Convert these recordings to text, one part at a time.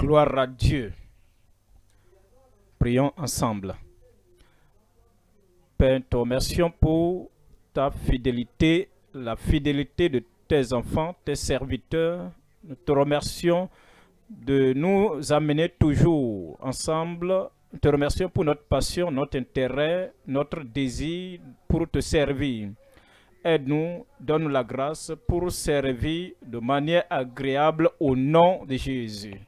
Gloire à Dieu. Prions ensemble. Père, nous te remercions pour ta fidélité, la fidélité de tes enfants, tes serviteurs. Nous te remercions de nous amener toujours ensemble. Nous te remercions pour notre passion, notre intérêt, notre désir pour te servir. Aide-nous, donne-nous la grâce pour servir de manière agréable au nom de Jésus.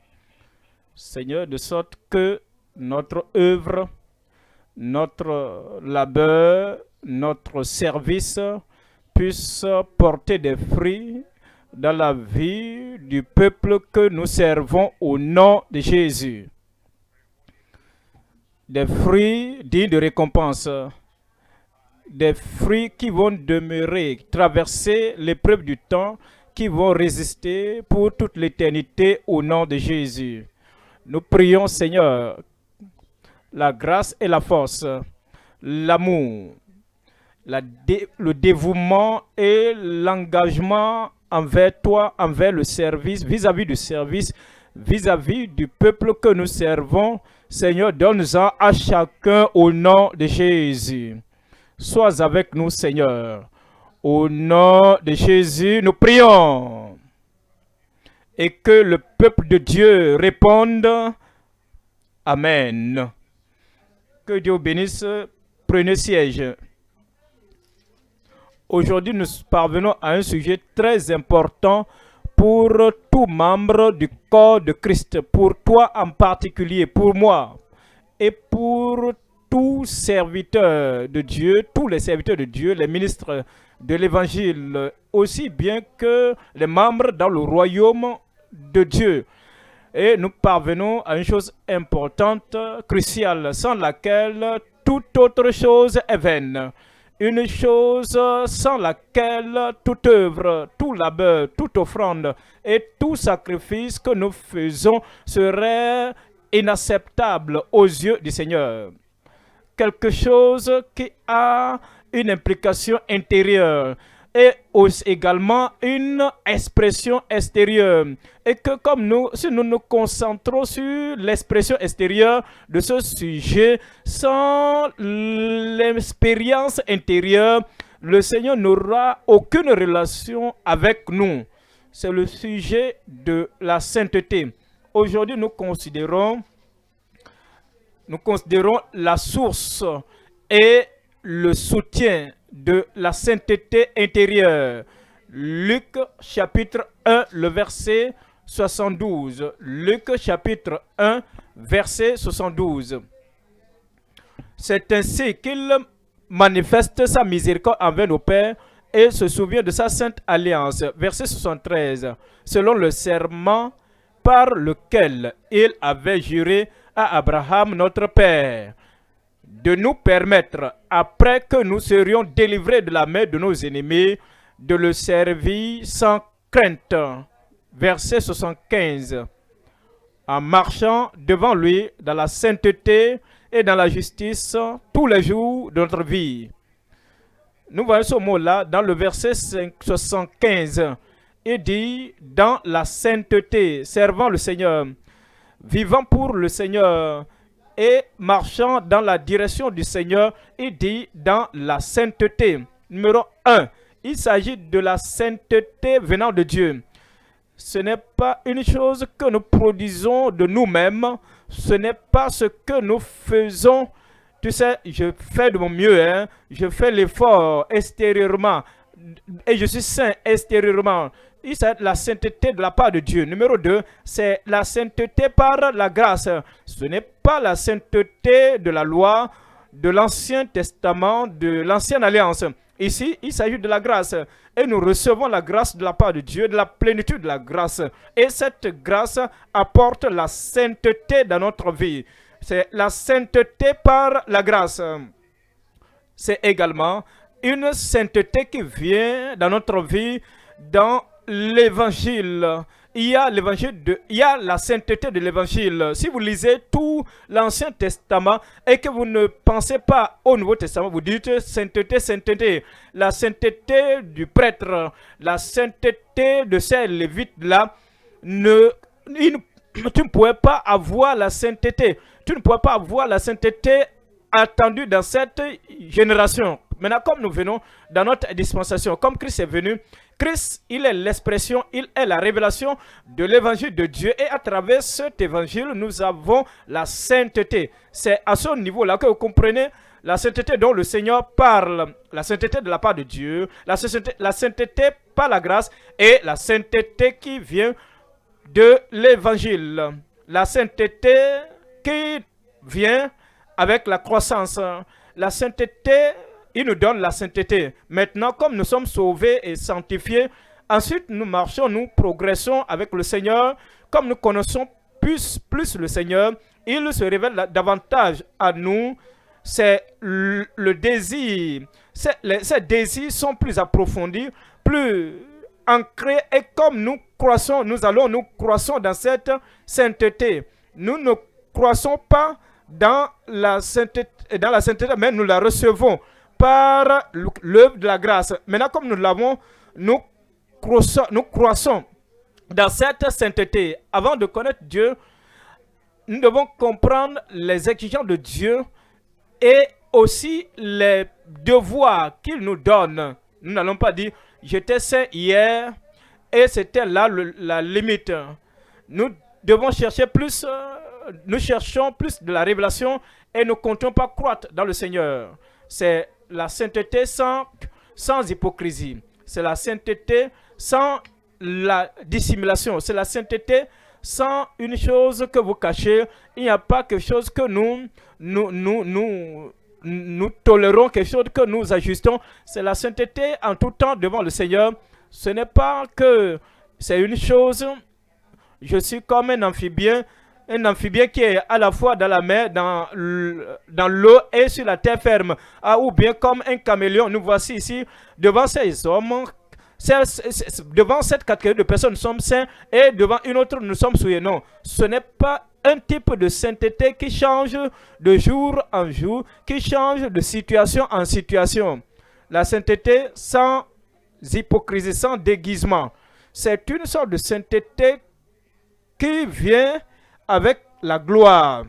Seigneur, de sorte que notre œuvre, notre labeur, notre service puisse porter des fruits dans la vie du peuple que nous servons au nom de Jésus. Des fruits dignes de récompense, des fruits qui vont demeurer, traverser l'épreuve du temps, qui vont résister pour toute l'éternité au nom de Jésus. Nous prions, Seigneur, la grâce et la force, l'amour, le dévouement et l'engagement envers toi, envers le service, vis-à-vis du service, vis-à-vis du peuple que nous servons. Seigneur, donne-en à chacun au nom de Jésus. Sois avec nous, Seigneur. Au nom de Jésus, nous prions. Et que le peuple de Dieu réponde Amen. Que Dieu bénisse. Prenez siège. Aujourd'hui, nous parvenons à un sujet très important pour tout membre du corps de Christ, pour toi en particulier, pour moi, et pour tous serviteurs de Dieu, tous les serviteurs de Dieu, les ministres de l'Évangile, aussi bien que les membres dans le royaume de Dieu. Et nous parvenons à une chose importante, cruciale, sans laquelle toute autre chose est vaine. Une chose sans laquelle toute œuvre, tout labeur, toute offrande et tout sacrifice que nous faisons serait inacceptable aux yeux du Seigneur. Quelque chose qui a une implication intérieure et également une expression extérieure. Et que comme si nous nous concentrons sur l'expression extérieure de ce sujet, sans l'expérience intérieure, le Seigneur n'aura aucune relation avec nous. C'est le sujet de la sainteté. Aujourd'hui, nous considérons la source et le soutien de la sainteté intérieure. Luc chapitre 1, le verset 72. Luc chapitre 1, verset 72. C'est ainsi qu'il manifeste sa miséricorde envers nos pères et se souvient de sa sainte alliance. Verset 73. Selon le serment par lequel il avait juré à Abraham notre père, de nous permettre, après que nous serions délivrés de la main de nos ennemis, de le servir sans crainte. Verset 75. En marchant devant lui dans la sainteté et dans la justice tous les jours de notre vie. Nous voyons ce mot-là dans le verset 75. Il dit, dans la sainteté, servant le Seigneur, vivant pour le Seigneur, et marchant dans la direction du Seigneur, il dit dans la sainteté. Numéro 1, il s'agit de la sainteté venant de Dieu. Ce n'est pas une chose que nous produisons de nous-mêmes, ce n'est pas ce que nous faisons. Tu sais, je fais de mon mieux, je fais l'effort extérieurement et je suis saint extérieurement. Il s'agit de la sainteté de la part de Dieu. Numéro 2, c'est la sainteté par la grâce. Ce n'est pas la sainteté de la loi, de l'Ancien Testament, de l'Ancienne Alliance. Ici, il s'agit de la grâce. Et nous recevons la grâce de la part de Dieu, de la plénitude de la grâce. Et cette grâce apporte la sainteté dans notre vie. C'est la sainteté par la grâce. C'est également une sainteté qui vient dans notre vie dans l'évangile. Il y a la sainteté de l'évangile. Si vous lisez tout l'Ancien Testament et que vous ne pensez pas au Nouveau Testament, vous dites sainteté, sainteté. La sainteté du prêtre, la sainteté de ces lévites-là, tu ne pouvais pas avoir la sainteté. Tu ne pouvais pas avoir la sainteté attendue dans cette génération. Maintenant, comme nous venons dans notre dispensation, comme Christ est venu, Christ, il est l'expression, il est la révélation de l'évangile de Dieu. Et à travers cet évangile, nous avons la sainteté. C'est à ce niveau-là que vous comprenez la sainteté dont le Seigneur parle, la sainteté de la part de Dieu, la sainteté par la grâce et la sainteté qui vient de l'évangile. La sainteté qui vient avec la croissance. La sainteté, il nous donne la sainteté. Maintenant, comme nous sommes sauvés et sanctifiés, ensuite nous marchons, nous progressons avec le Seigneur. Comme nous connaissons plus le Seigneur, il se révèle davantage à nous. C'est le désir. Ces désirs sont plus approfondis, plus ancrés. Et comme nous croissons, nous croissons dans cette sainteté. Nous ne croissons pas dans la sainteté, mais nous la recevons par l'œuvre de la grâce. Maintenant, comme nous l'avons, nous croissons dans cette sainteté. Avant de connaître Dieu, nous devons comprendre les exigences de Dieu et aussi les devoirs qu'il nous donne. Nous n'allons pas dire j'étais saint hier et c'était là la limite. Nous devons chercher plus, nous cherchons plus de la révélation et nous ne comptons pas croître dans le Seigneur. C'est la sainteté sans hypocrisie. C'est la sainteté sans la dissimulation. C'est la sainteté sans une chose que vous cachez. Il n'y a pas quelque chose que nous tolérons, quelque chose que nous ajustons. C'est la sainteté en tout temps devant le Seigneur. Ce n'est pas que c'est une chose, je suis comme un amphibien qui est à la fois dans la mer, dans l'eau et sur la terre ferme. Ou bien comme un caméléon, nous voici ici devant ces hommes. Devant cette catégorie de personnes, nous sommes saints et devant une autre, nous sommes souillés. Non, ce n'est pas un type de sainteté qui change de jour en jour, qui change de situation en situation. La sainteté sans hypocrisie, sans déguisement. C'est une sorte de sainteté qui vient avec la gloire.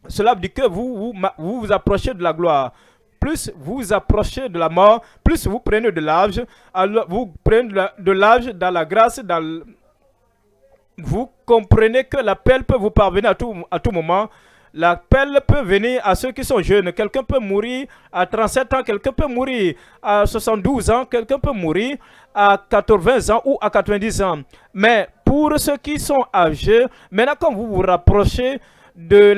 Cela veut dire que vous approchez de la gloire. Plus vous vous approchez de la mort, plus vous prenez de l'âge, alors vous prenez de l'âge dans la grâce, vous comprenez que l'appel peut vous parvenir à tout moment. L'appel peut venir à ceux qui sont jeunes. Quelqu'un peut mourir à 37 ans, quelqu'un peut mourir à 72 ans, quelqu'un peut mourir à 80 ans ou à 90 ans. Mais pour ceux qui sont âgés, maintenant quand vous vous rapprochez de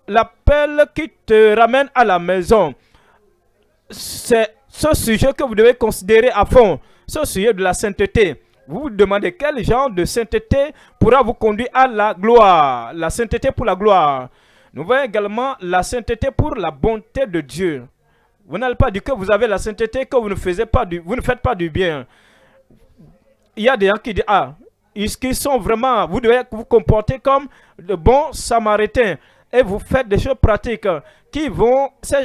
l'appel qui te ramène à la maison, c'est ce sujet que vous devez considérer à fond, ce sujet de la sainteté. Vous vous demandez quel genre de sainteté pourra vous conduire à la gloire. La sainteté pour la gloire. Nous voyons également la sainteté pour la bonté de Dieu. Vous n'allez pas dire que vous avez la sainteté, que vous ne faites pas du bien. Il y a des gens qui disent, qui sont vraiment, vous devez vous comporter comme de bons samaritains. Et vous faites des choses pratiques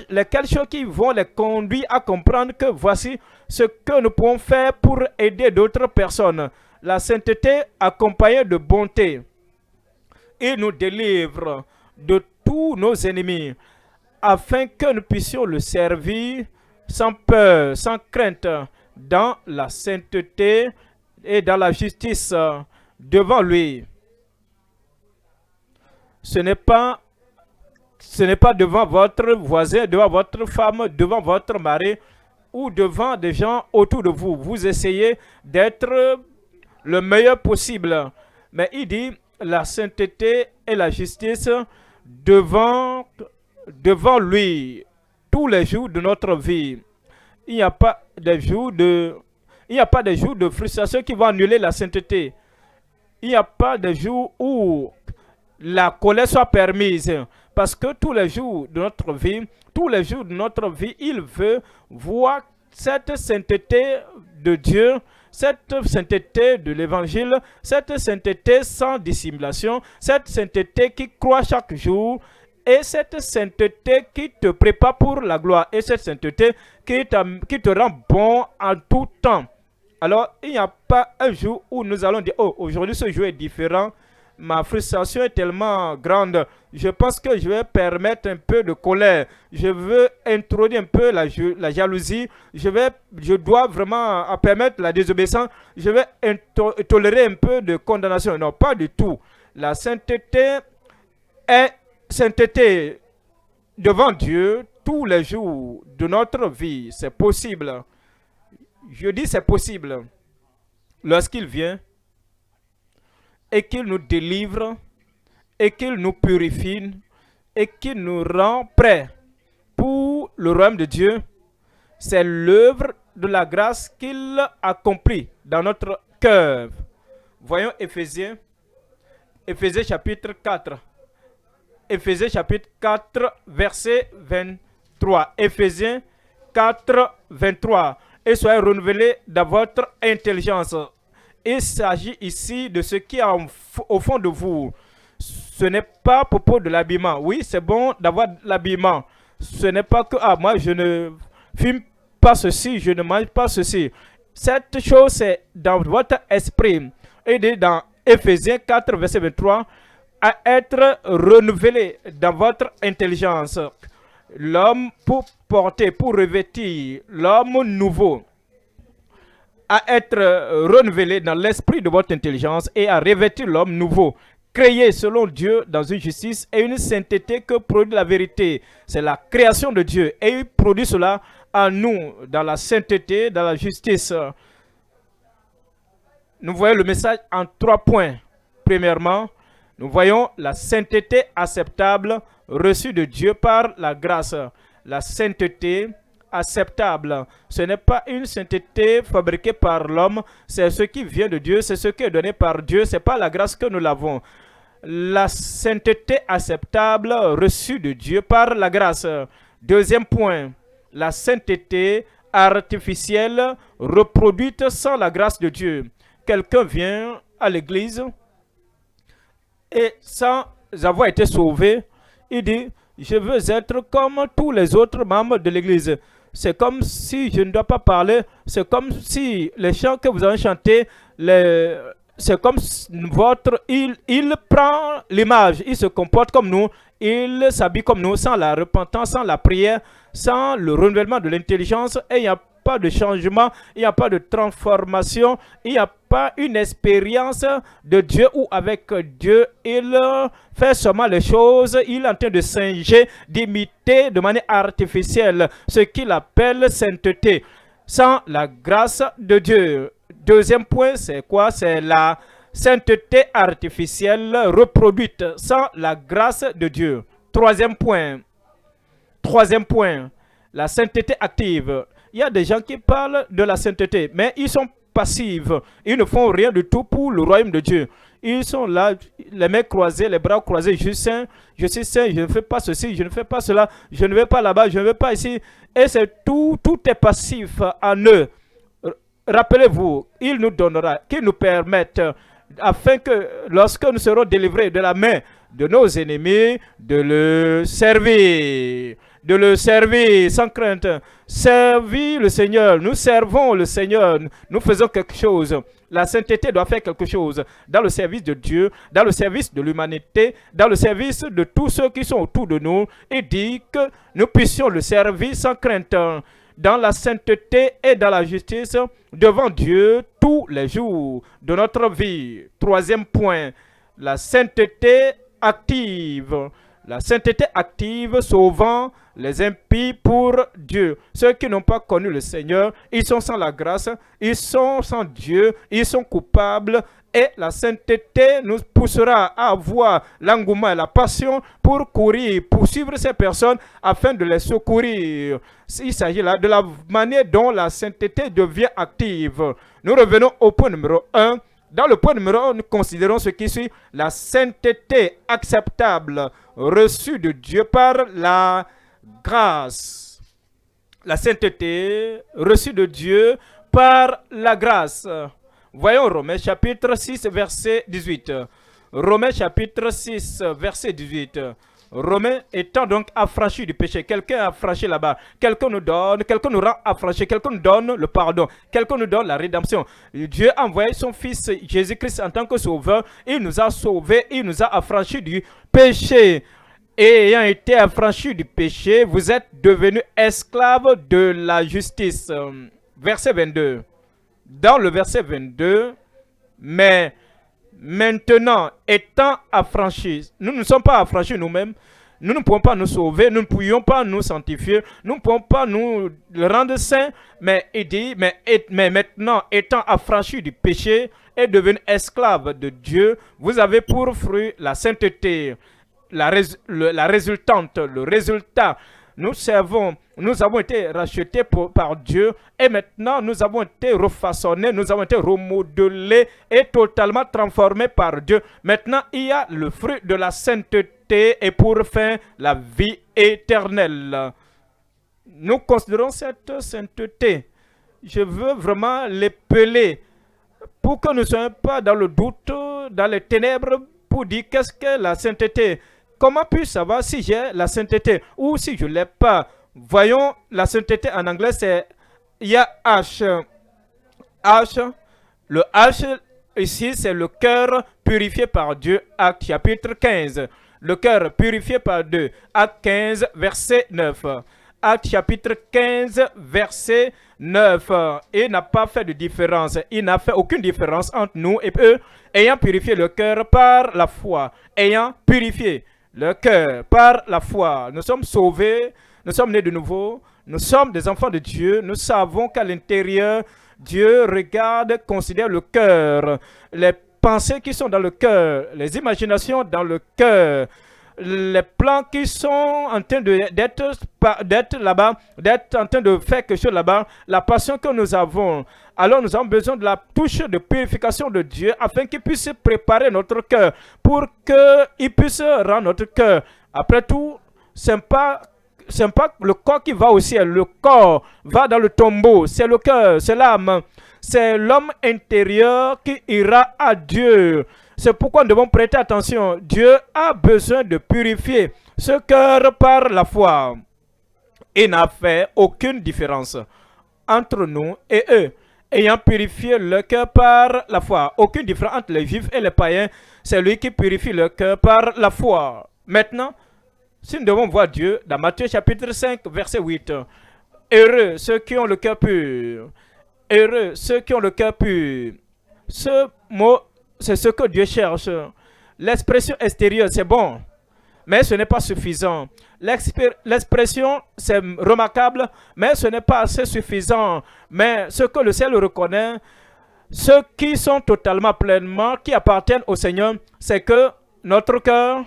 lesquelles choses qui vont les conduire à comprendre que voici ce que nous pouvons faire pour aider d'autres personnes. La sainteté accompagnée de bonté. Il nous délivre de tous nos ennemis afin que nous puissions le servir sans peur, sans crainte, dans la sainteté et dans la justice devant lui. Ce n'est pas devant votre voisin, devant votre femme, devant votre mari ou devant des gens autour de vous. Vous essayez d'être le meilleur possible. Mais il dit la sainteté et la justice devant lui tous les jours de notre vie. Il n'y a pas des jours de frustration qui vont annuler la sainteté. Il n'y a pas de jours où la colère soit permise. Parce que tous les jours de notre vie, il veut voir cette sainteté de Dieu, cette sainteté de l'évangile, cette sainteté sans dissimulation, cette sainteté qui croit chaque jour, et cette sainteté qui te prépare pour la gloire, et cette sainteté qui te rend bon en tout temps. Alors, il n'y a pas un jour où nous allons dire, oh, aujourd'hui ce jour est différent. Ma frustration est tellement grande. Je pense que je vais permettre un peu de colère. Je veux introduire un peu la jalousie. Je dois vraiment permettre la désobéissance. Je vais tolérer un peu de condamnation. Non, pas du tout. La sainteté est sainteté devant Dieu tous les jours de notre vie. C'est possible. Je dis c'est possible. Lorsqu'il vient et qu'il nous délivre et qu'il nous purifie et qu'il nous rend prêts pour le royaume de Dieu, c'est l'œuvre de la grâce qu'il accomplit dans notre cœur. Voyons Éphésiens chapitre 4. Éphésiens chapitre 4, verset 23. Éphésiens 4, 23. Et soyez renouvelés dans votre intelligence. Il s'agit ici de ce qui est au fond de vous. Ce n'est pas à propos de l'habillement. Oui, c'est bon d'avoir l'habillement. Ce n'est pas que, moi je ne fume pas ceci, je ne mange pas ceci. Cette chose, c'est dans votre esprit. Et dans Éphésiens 4, verset 23, à être renouvelé dans votre intelligence. L'homme pour revêtir l'homme nouveau, à être renouvelé dans l'esprit de votre intelligence et à revêtir l'homme nouveau, créé selon Dieu dans une justice et une sainteté que produit la vérité. C'est la création de Dieu et il produit cela en nous, dans la sainteté, dans la justice. Nous voyons le message en 3 points. Premièrement, nous voyons la sainteté acceptable reçue de Dieu par la grâce. La sainteté acceptable. Ce n'est pas une sainteté fabriquée par l'homme, c'est ce qui vient de Dieu, c'est ce qui est donné par Dieu, ce n'est pas la grâce que nous l'avons. La sainteté acceptable reçue de Dieu par la grâce. Deuxième point, la sainteté artificielle reproduite sans la grâce de Dieu. Quelqu'un vient à l'église et sans avoir été sauvé, il dit, je veux être comme tous les autres membres de l'église. C'est comme si je ne dois pas parler, c'est comme si les chants que vous avez chantés, c'est comme il prend l'image, il se comporte comme nous, il s'habille comme nous, sans la repentance, sans la prière, sans le renouvellement de l'intelligence, et il n'y a pas de changement, il n'y a pas de transformation, il n'y a pas une expérience de Dieu où avec Dieu, il fait seulement les choses, il est en train de singer, d'imiter de manière artificielle ce qu'il appelle sainteté, sans la grâce de Dieu. Deuxième point, c'est quoi? C'est la sainteté artificielle reproduite sans la grâce de Dieu. Troisième point, la sainteté active. Il y a des gens qui parlent de la sainteté, mais ils sont passifs. Ils ne font rien du tout pour le royaume de Dieu. Ils sont là, les mains croisées, les bras croisés. Je suis saint, je ne fais pas ceci, je ne fais pas cela, je ne vais pas là-bas, je ne vais pas ici. Et c'est tout est passif en eux. Rappelez-vous, il nous donnera, qu'il nous permette, afin que lorsque nous serons délivrés de la main de nos ennemis, de le servir sans crainte. Servir le Seigneur, nous servons le Seigneur, nous faisons quelque chose. La sainteté doit faire quelque chose dans le service de Dieu, dans le service de l'humanité, dans le service de tous ceux qui sont autour de nous. Il dit que nous puissions le servir sans crainte, dans la sainteté et dans la justice devant Dieu tous les jours de notre vie. Troisième point, la sainteté active. La sainteté active sauvant les impies pour Dieu. Ceux qui n'ont pas connu le Seigneur, ils sont sans la grâce, ils sont sans Dieu, ils sont coupables. Et la sainteté nous poussera à avoir l'engouement et la passion pour courir, pour suivre ces personnes afin de les secourir. Il s'agit là de la manière dont la sainteté devient active. Nous revenons au point numéro 1. Dans le point numéro 1, nous considérons ce qui suit, la sainteté acceptable reçue de Dieu par la grâce. La sainteté reçue de Dieu par la grâce. Voyons Romains chapitre 6, verset 18. Romains chapitre 6, verset 18. Romains étant donc affranchis du péché. Quelqu'un est affranchi là-bas. Quelqu'un nous donne, quelqu'un nous rend affranchis. Quelqu'un nous donne le pardon. Quelqu'un nous donne la rédemption. Dieu a envoyé son Fils Jésus-Christ en tant que sauveur. Il nous a sauvés. Il nous a affranchis du péché. Et ayant été affranchis du péché, vous êtes devenus esclaves de la justice. Verset 22. Dans le verset 22, mais maintenant, étant affranchis, nous ne sommes pas affranchis nous-mêmes, nous ne pouvons pas nous sauver, nous ne pouvions pas nous sanctifier, nous ne pouvons pas nous rendre saints, mais il dit, mais maintenant, étant affranchis du péché et devenus esclaves de Dieu, vous avez pour fruit la sainteté, la résultante, le résultat. Nous servons, nous avons été rachetés par Dieu et maintenant nous avons été refaçonnés, nous avons été remodelés et totalement transformés par Dieu. Maintenant, il y a le fruit de la sainteté et pour fin la vie éternelle. Nous considérons cette sainteté. Je veux vraiment l'épeler pour que nous ne soyons pas dans le doute, dans les ténèbres, pour dire qu'est-ce que la sainteté. Comment puis-je savoir si j'ai la sainteté ou si je ne l'ai pas? Voyons, la sainteté en anglais, c'est H. H. Le H, ici, c'est le cœur purifié par Dieu, Acte chapitre 15. Le cœur purifié par Dieu, Acte 15, verset 9. Acte chapitre 15, verset 9. Il n'a pas fait de différence. Il n'a fait aucune différence entre nous et eux, ayant purifié le cœur par la foi. Ayant purifié le cœur par la foi. Nous sommes sauvés, nous sommes nés de nouveau, nous sommes des enfants de Dieu. Nous savons qu'à l'intérieur, Dieu regarde, considère le cœur, les pensées qui sont dans le cœur, les imaginations dans le cœur, les plans qui sont en train d'être là-bas, d'être en train de faire quelque chose là-bas, la passion que nous avons. Alors nous avons besoin de la touche de purification de Dieu afin qu'il puisse préparer notre cœur, pour qu'il puisse rendre notre cœur. Après tout, ce n'est pas le corps qui va au ciel, le corps va dans le tombeau, c'est le cœur, c'est l'âme, c'est l'homme intérieur qui ira à Dieu. C'est pourquoi nous devons prêter attention. Dieu a besoin de purifier ce cœur par la foi. Il n'a fait aucune différence entre nous et eux, ayant purifié le cœur par la foi. Aucune différence entre les juifs et les païens. C'est lui qui purifie le cœur par la foi. Maintenant, si nous devons voir Dieu, dans Matthieu chapitre 5, verset 8, heureux ceux qui ont le cœur pur. Heureux ceux qui ont le cœur pur. Ce mot, c'est ce que Dieu cherche. L'expression extérieure, c'est bon, mais ce n'est pas suffisant. L'expression, c'est remarquable, mais ce n'est pas assez suffisant. Mais ce que le ciel reconnaît, ceux qui sont totalement, pleinement, qui appartiennent au Seigneur, c'est que notre cœur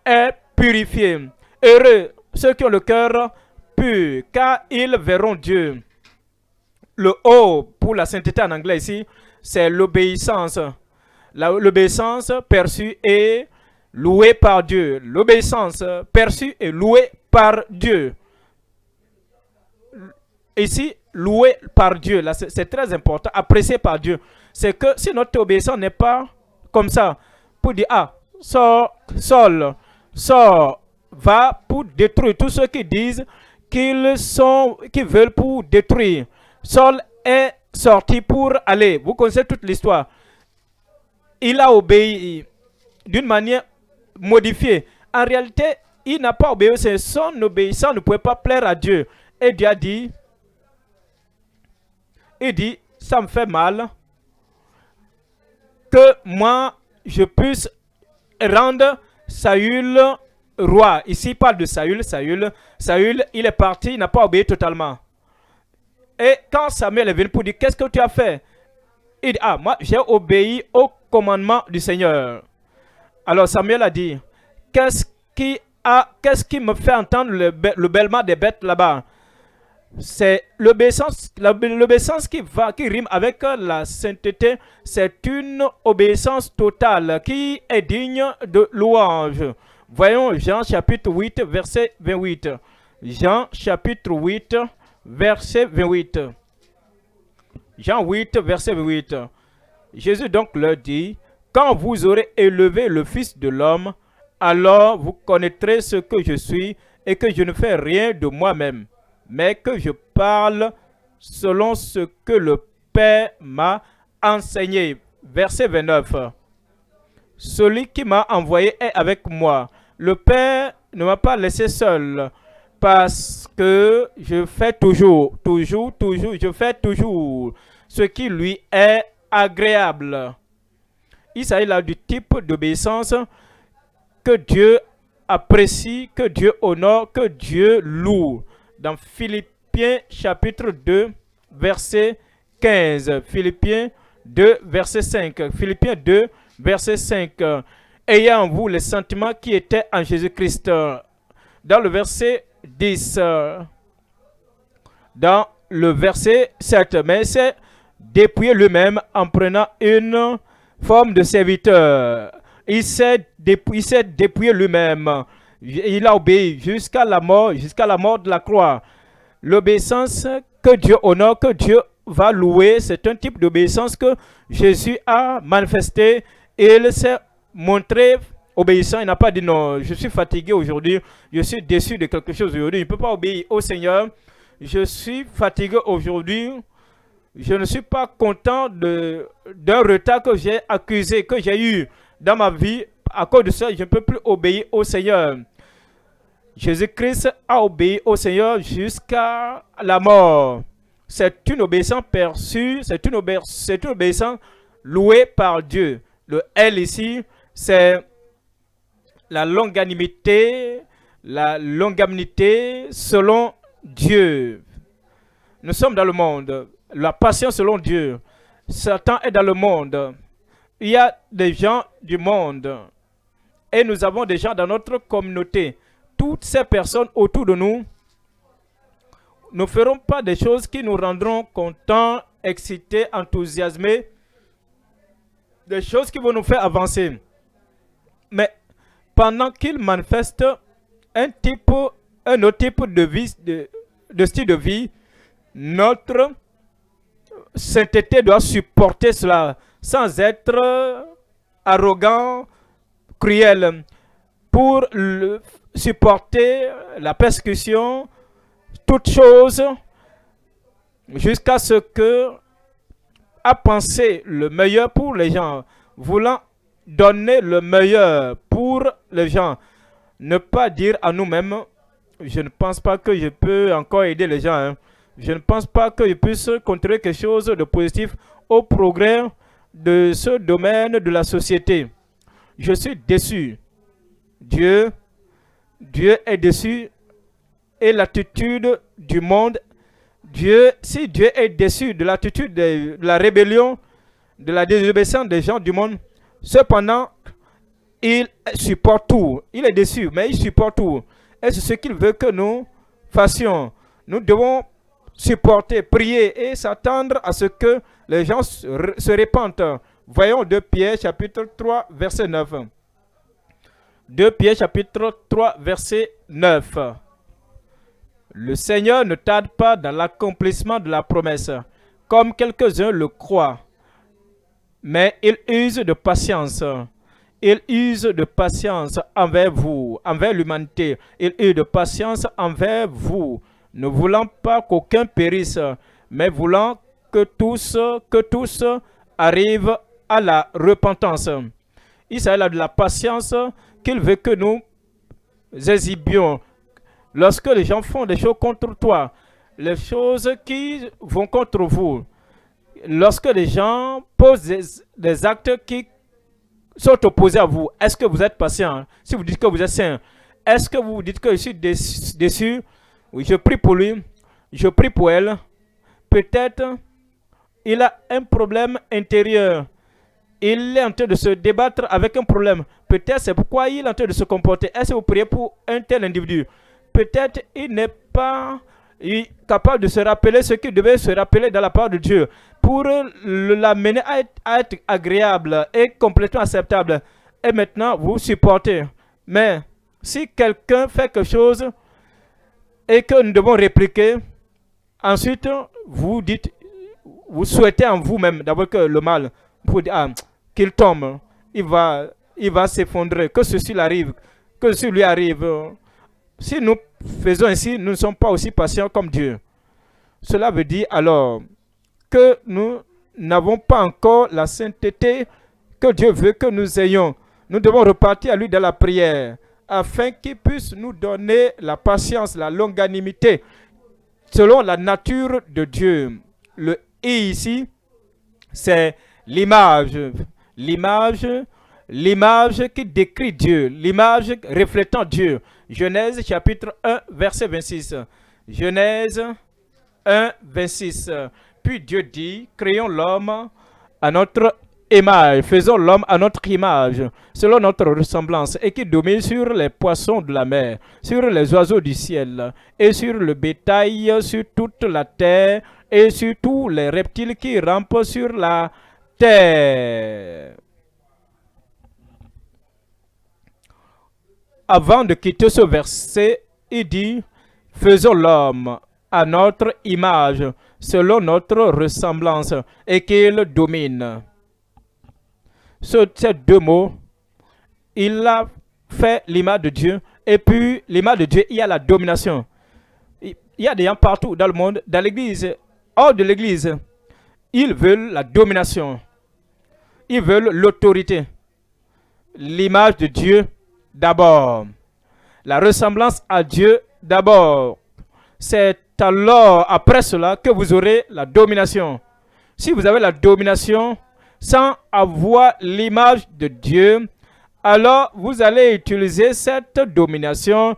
est purifié. Heureux ceux qui ont le cœur pur, car ils verront Dieu. Le O pour la sainteté en anglais ici, c'est l'obéissance. L'obéissance perçue et louée par Dieu. L'obéissance perçue et louée par Dieu. Ici, louée par Dieu, là c'est très important, apprécié par Dieu. C'est que si notre obéissance n'est pas comme ça, pour dire, ah, Saul, va pour détruire tous ceux qui disent qu'ils veulent pour détruire. Saul est sorti pour aller. Vous connaissez toute l'histoire. Il a obéi d'une manière modifiée. En réalité, il n'a pas obéi. Son obéissance ne pouvait pas plaire à Dieu. Et Dieu a dit, ça me fait mal que moi, je puisse rendre Saül roi. Ici, il parle de Saül. Saül, il est parti, il n'a pas obéi totalement. Et quand Samuel est venu pour dire, qu'est-ce que tu as fait? Il dit, ah, moi, j'ai obéi au commandement du Seigneur. Alors Samuel a dit, qu'est-ce qui me fait entendre le bêlement des bêtes là-bas? C'est l'obéissance qui rime avec la sainteté. C'est une obéissance totale qui est digne de louange. Voyons Jean chapitre 8, verset 28. Jean chapitre 8, verset 28. Jean 8, verset 28. Jésus donc leur dit, quand vous aurez élevé le Fils de l'homme, alors vous connaîtrez ce que je suis et que je ne fais rien de moi-même, mais que je parle selon ce que le Père m'a enseigné. Verset 29. Celui qui m'a envoyé est avec moi. Le Père ne m'a pas laissé seul parce que je fais toujours ce qui lui est agréable. Il s'agit là du type d'obéissance que Dieu apprécie, que Dieu honore, que Dieu loue. Dans Philippiens chapitre 2, verset 15. Philippiens 2, verset 5. Philippiens 2, verset 5. Ayez en vous les sentiments qui étaient en Jésus-Christ. Dans le verset 10. Dans le verset 7. Mais c'est dépouiller lui-même en prenant une forme de serviteur. Il s'est dépouillé lui-même. Il a obéi jusqu'à la mort de la croix. L'obéissance que Dieu honore, que Dieu va louer, c'est un type d'obéissance que Jésus a manifesté. Il s'est montré obéissant. Il n'a pas dit non, je suis fatigué aujourd'hui, je suis déçu de quelque chose aujourd'hui. Il ne peut pas obéir au Seigneur. Je suis fatigué aujourd'hui. Je ne suis pas content d'un retard que j'ai accusé, que j'ai eu dans ma vie. À cause de ça, je ne peux plus obéir au Seigneur. Jésus-Christ a obéi au Seigneur jusqu'à la mort. C'est une obéissance perçue, c'est une obéissance louée par Dieu. Le L ici, c'est la longanimité selon Dieu. Nous sommes dans le monde. La passion selon Dieu. Satan est dans le monde. Il y a des gens du monde. Et nous avons des gens dans notre communauté. Toutes ces personnes autour de nous ne feront pas des choses qui nous rendront contents, excités, enthousiasmés. Des choses qui vont nous faire avancer. Mais pendant qu'ils manifestent un autre type de vie, de style de vie, notre sainteté doit supporter cela sans être arrogant, cruel, pour supporter la persécution, toutes choses, jusqu'à ce que à penser le meilleur pour les gens, voulant donner le meilleur pour les gens, ne pas dire à nous-mêmes, je ne pense pas que je peux encore aider les gens, hein. Je ne pense pas que je puisse contribuer quelque chose de positif au progrès de ce domaine de la société. Je suis déçu. Dieu est déçu et l'attitude du monde. Si Dieu est déçu de l'attitude de la rébellion, de la désobéissance des gens du monde, cependant, il supporte tout. Il est déçu, mais il supporte tout. Et c'est ce qu'il veut que nous fassions. Nous devons supporter, prier et s'attendre à ce que les gens se répandent. Voyons 2 Pierre chapitre 3 verset 9. 2 Pierre chapitre 3 verset 9. Le Seigneur ne tarde pas dans l'accomplissement de la promesse, comme quelques-uns le croient, mais il use de patience. Il use de patience envers vous, envers l'humanité. Il use de patience envers vous, ne voulant pas qu'aucun périsse, mais voulant que tous arrivent à la repentance. Il s'agit là de la patience qu'il veut que nous exhibions. Lorsque les gens font des choses contre toi, les choses qui vont contre vous, lorsque les gens posent des actes qui sont opposés à vous, est-ce que vous êtes patient? Si vous dites que vous êtes saint, est-ce que vous dites que je suis déçu? Oui, je prie pour lui, je prie pour elle. Peut-être il a un problème intérieur. Il est en train de se débattre avec un problème. Peut-être c'est pourquoi il est en train de se comporter. Est-ce que vous priez pour un tel individu? Peut-être il n'est pas capable de se rappeler ce qu'il devait se rappeler dans la part de Dieu pour l'amener à être agréable et complètement acceptable. Et maintenant, vous supportez. Mais si quelqu'un fait quelque chose et que nous devons répliquer, ensuite, vous dites, vous souhaitez en vous-même d'abord que le mal, vous dites, qu'il tombe, il va il va s'effondrer, que ceci lui arrive, que ceci lui arrive. Si nous faisons ainsi, nous ne sommes pas aussi patients comme Dieu. Cela veut dire alors que nous n'avons pas encore la sainteté que Dieu veut que nous ayons. Nous devons repartir à lui dans la prière afin qu'il puisse nous donner la patience, la longanimité selon la nature de Dieu. Le « I » ici, c'est l'image. L'image qui décrit Dieu, l'image reflétant Dieu. Genèse chapitre 1, verset 26. Genèse 1, 26. Puis Dieu dit, créons l'homme à notre image, faisons l'homme à notre image, selon notre ressemblance, et qui domine sur les poissons de la mer, sur les oiseaux du ciel, et sur le bétail, sur toute la terre, et sur tous les reptiles qui rampent sur la terre. Avant de quitter ce verset, il dit, faisons l'homme à notre image, selon notre ressemblance, et qu'il domine. Ces deux mots, il a fait l'image de Dieu, et puis l'image de Dieu, il y a la domination. Il y a des gens partout dans le monde, dans l'église, hors de l'église, ils veulent la domination, ils veulent l'autorité. L'image de Dieu d'abord, la ressemblance à Dieu d'abord. C'est alors après cela que vous aurez la domination. Si vous avez la domination sans avoir l'image de Dieu, alors vous allez utiliser cette domination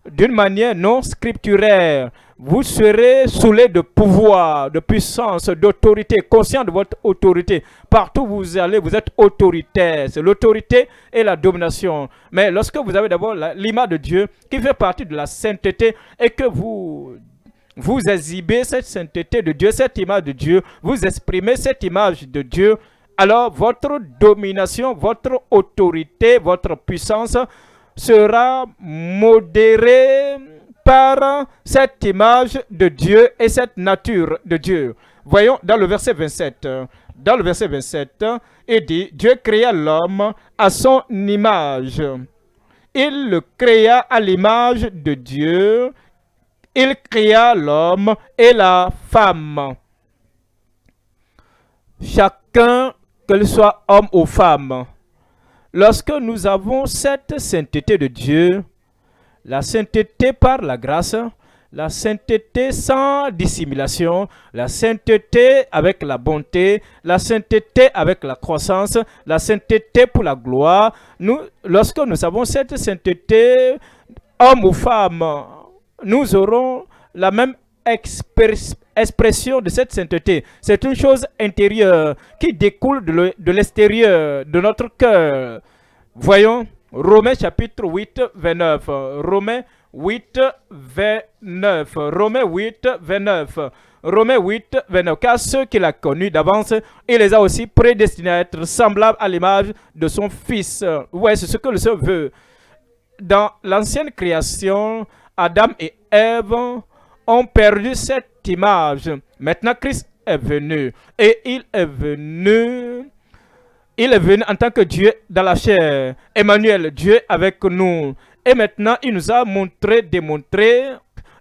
d'une manière non scripturaire. Vous serez saoulé de pouvoir, de puissance, d'autorité, conscient de votre autorité. Partout où vous allez, vous êtes autoritaire. C'est l'autorité et la domination. Mais lorsque vous avez d'abord l'image de Dieu, qui fait partie de la sainteté, et que vous exhibez cette sainteté de Dieu, cette image de Dieu, vous exprimez cette image de Dieu, alors votre domination, votre autorité, votre puissance sera modérée par cette image de Dieu et cette nature de Dieu. Voyons dans le verset 27. Dans le verset 27, il dit, Dieu créa l'homme à son image. Il le créa à l'image de Dieu. Il créa l'homme et la femme. Chacun, qu'il soit homme ou femme, lorsque nous avons cette sainteté de Dieu, la sainteté par la grâce, la sainteté sans dissimulation, la sainteté avec la bonté, la sainteté avec la croissance, la sainteté pour la gloire, lorsque nous avons cette sainteté, homme ou femme, nous aurons la même expression de cette sainteté. C'est une chose intérieure qui découle de l'extérieur, de notre cœur. Voyons, Romains chapitre 8, 29. Romains 8, 29. Romains 8, 29. Romains 8, 29. Car ceux qu'il a connus d'avance, il les a aussi prédestinés à être semblables à l'image de son Fils. Ouais, c'est ce que le Seigneur veut. Dans l'ancienne création, Adam et Ève ont perdu cette image. Maintenant, Christ est venu. Et il est venu en tant que Dieu dans la chair. Emmanuel, Dieu avec nous. Et maintenant, il nous a démontré,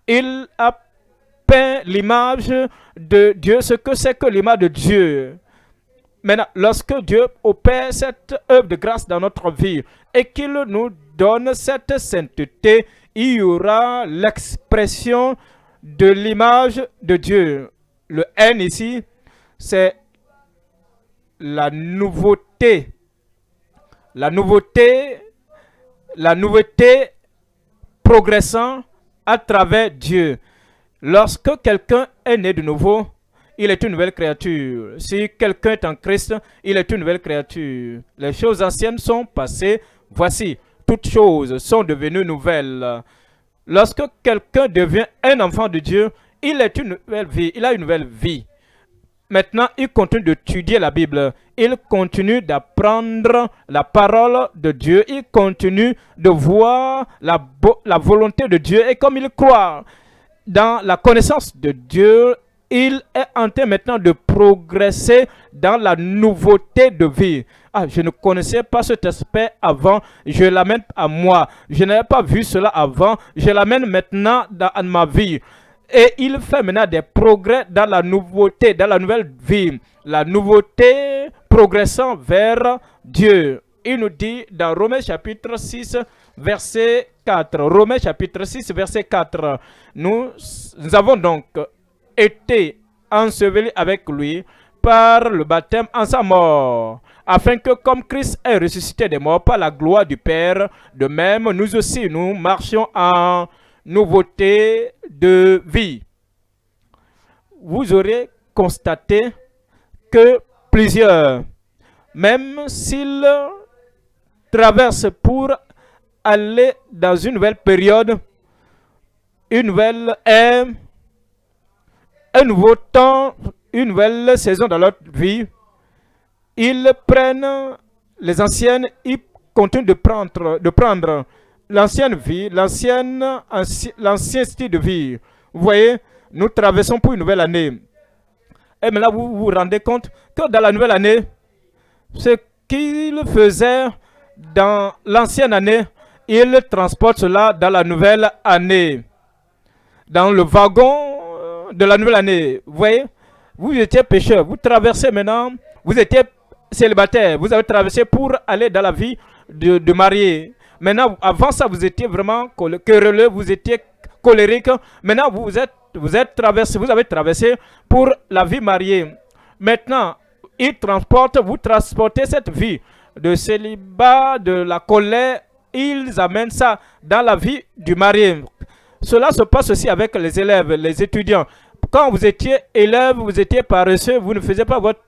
il a peint l'image de Dieu, ce que c'est que l'image de Dieu. Maintenant, lorsque Dieu opère cette œuvre de grâce dans notre vie et qu'il nous donne cette sainteté, il y aura l'expression de l'image de Dieu. Le N ici, c'est la nouveauté. La nouveauté progressant à travers Dieu. Lorsque quelqu'un est né de nouveau, il est une nouvelle créature. Si quelqu'un est en Christ, il est une nouvelle créature. Les choses anciennes sont passées. Voici, toutes choses sont devenues nouvelles. Lorsque quelqu'un devient un enfant de Dieu, il est une nouvelle vie. Il a une nouvelle vie. Maintenant, il continue d'étudier la Bible. Il continue d'apprendre la parole de Dieu. Il continue de voir la volonté de Dieu. Et comme il croit dans la connaissance de Dieu, il est en train maintenant de progresser dans la nouveauté de vie. Ah, je ne connaissais pas cet aspect avant, je l'amène à moi. Je n'avais pas vu cela avant, je l'amène maintenant dans ma vie. Et il fait maintenant des progrès dans la nouveauté, dans la nouvelle vie. La nouveauté progressant vers Dieu. Il nous dit dans Romains chapitre 6, verset 4. Romains chapitre 6, verset 4. Nous avons donc été ensevelis avec lui par le baptême en sa mort, afin que comme Christ est ressuscité des morts par la gloire du Père, de même nous aussi nous marchions en nouveauté de vie. Vous aurez constaté que plusieurs, même s'ils traversent pour aller dans une nouvelle période, une nouvelle ère, un nouveau temps, une nouvelle saison dans leur vie, ils prennent les anciennes, ils continuent de prendre l'ancienne vie, l'ancien style de vie. Vous voyez, nous traversons pour une nouvelle année. Et maintenant, vous vous rendez compte que dans la nouvelle année, ce qu'ils faisaient dans l'ancienne année, ils transportent cela dans la nouvelle année. Dans le wagon de la nouvelle année, vous voyez, vous étiez pécheur, vous traversez maintenant, vous étiez célibataire, vous avez traversé pour aller dans la vie de marié. Maintenant, avant ça, vous étiez vraiment querelleux, vous étiez colérique. Maintenant, vous avez traversé pour la vie mariée. Maintenant, vous transportez cette vie de célibat, de la colère, ils amènent ça dans la vie du marié. Cela se passe aussi avec les élèves, les étudiants. Quand vous étiez élève, vous étiez paresseux, vous ne faisiez pas votre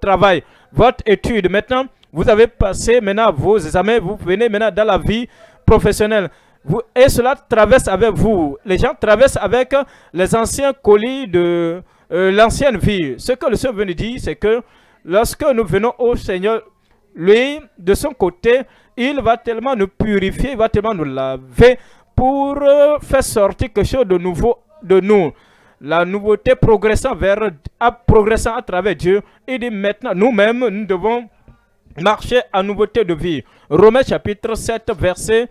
travail, votre étude. Maintenant, vous avez passé maintenant vos examens, vous venez maintenant dans la vie professionnelle. Et cela traverse avec vous. Les gens traversent avec les anciens colis de l'ancienne vie. Ce que le Seigneur veut nous dire, c'est que lorsque nous venons au Seigneur, lui, de son côté, il va tellement nous purifier, il va tellement nous laver pour faire sortir quelque chose de nouveau de nous. La nouveauté progressant à travers Dieu. Il dit maintenant, nous-mêmes, nous devons marcher en nouveauté de vie. Romains chapitre 7, verset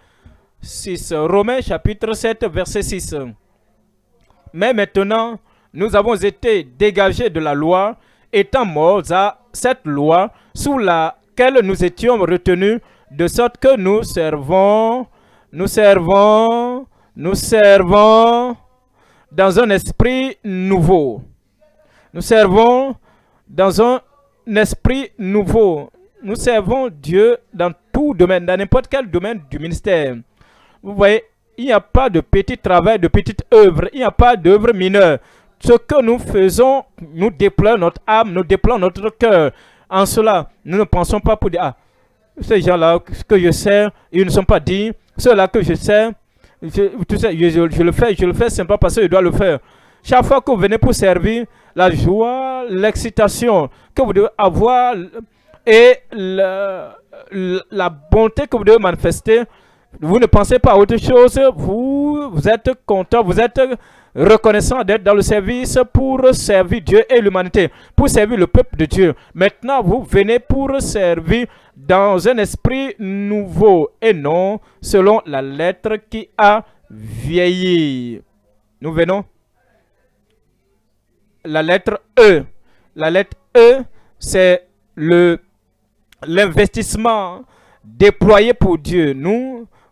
6. Romains chapitre 7, verset 6. Mais maintenant, nous avons été dégagés de la loi, étant morts à cette loi sous laquelle nous étions retenus, de sorte que nous servons dans un esprit nouveau. Nous servons dans un esprit nouveau. Nous servons Dieu dans tout domaine, dans n'importe quel domaine du ministère. Vous voyez, il n'y a pas de petit travail, de petite œuvre, il n'y a pas d'œuvre mineure. Ce que nous faisons, nous déployons notre âme, nous déployons notre cœur. En cela, nous ne pensons pas pour dire, ah, ces gens-là que je sers, ils ne sont pas dignes. Ceux-là que je sers, je le fais simplement parce que je dois le faire. Chaque fois que vous venez pour servir, la joie, l'excitation que vous devez avoir et la bonté que vous devez manifester, vous ne pensez pas à autre chose, vous êtes content, vous êtes reconnaissant d'être dans le service pour servir Dieu et l'humanité, pour servir le peuple de Dieu. Maintenant, vous venez pour servir dans un esprit nouveau et non selon la lettre qui a vieilli. Nous venons. La lettre E. La lettre E, c'est l'investissement déployé pour Dieu.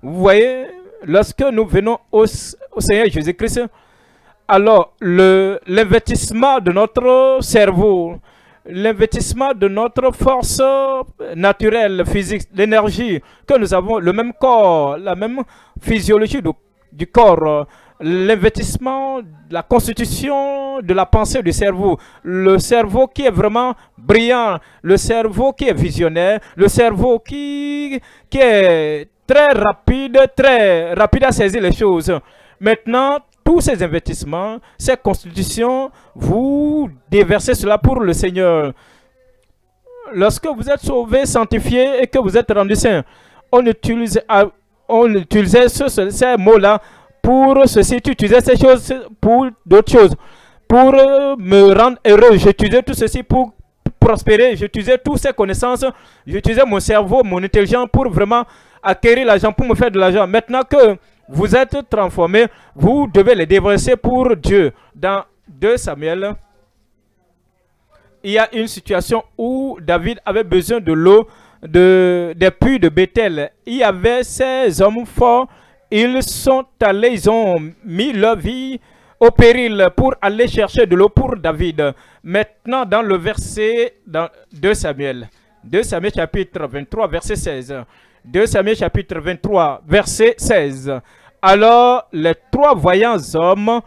Vous voyez, lorsque nous venons au Seigneur Jésus-Christ, alors l'investissement de notre cerveau, l'investissement de notre force naturelle, physique, l'énergie que nous avons, le même corps, la même physiologie du corps, l'investissement, la constitution de la pensée du cerveau, le cerveau qui est vraiment brillant, le cerveau qui est visionnaire, le cerveau qui est très rapide à saisir les choses. Maintenant, tous ces investissements, ces constitutions, vous déversez cela pour le Seigneur. Lorsque vous êtes sauvé, sanctifié et que vous êtes rendu saint, on utilisait ces mots-là pour ceci, tu utilisais ces choses pour d'autres choses. pour me rendre heureux. J'utilisais tout ceci pour prospérer. J'utilisais toutes ces connaissances. J'utilisais mon cerveau, mon intelligence pour vraiment acquérir l'argent, pour me faire de l'argent. Maintenant que vous êtes transformés, vous devez les déverser pour Dieu. Dans 2 Samuel, il y a une situation où David avait besoin de l'eau des puits de Bethel. Il y avait ces hommes forts. Ils sont allés, ils ont mis leur vie au péril pour aller chercher de l'eau pour David. Maintenant, dans le verset, dans 2 Samuel chapitre 23, verset 16. 2 Samuel chapitre 23, verset 16. Alors, les trois vaillants hommes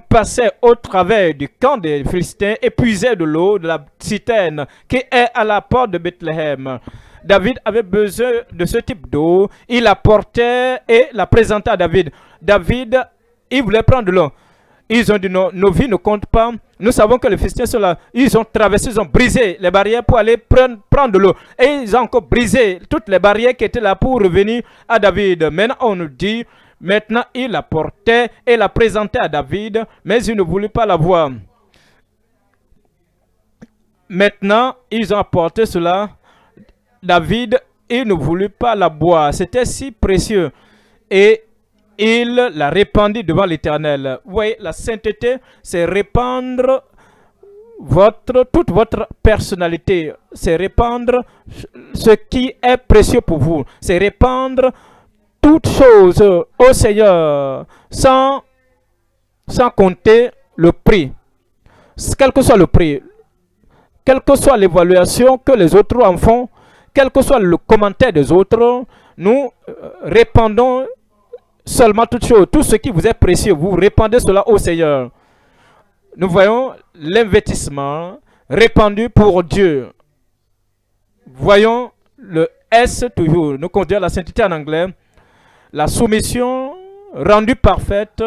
passaient au travers du camp des Philistins et puisaient de l'eau de la citerne qui est à la porte de Bethléem. David avait besoin de ce type d'eau. Il la portait et la présentait à David. David, il voulait prendre de l'eau. Ils ont dit non, nos vies ne comptent pas. Nous savons que les Philistins sont là. Ils ont traversé, ils ont brisé les barrières pour aller prendre de l'eau. Et ils ont encore brisé toutes les barrières qui étaient là pour revenir à David. Maintenant, on nous dit, maintenant, il la portait et la présentait à David, mais il ne voulut pas la voir. Maintenant, ils ont apporté cela. David, il ne voulut pas la boire. C'était si précieux. Et il la répandit devant l'Éternel. Vous voyez, la sainteté, c'est répandre toute votre personnalité. C'est répandre ce qui est précieux pour vous. C'est répandre toutes choses au Seigneur sans compter le prix. Quel que soit le prix, quelle que soit l'évaluation que les autres en font, quel que soit le commentaire des autres, nous répandons seulement toutes choses, tout ce qui vous est précieux, vous répandez cela au Seigneur. Nous voyons l'investissement répandu pour Dieu. Voyons le S toujours, nous conduisons la sainteté en anglais, la soumission rendue parfaite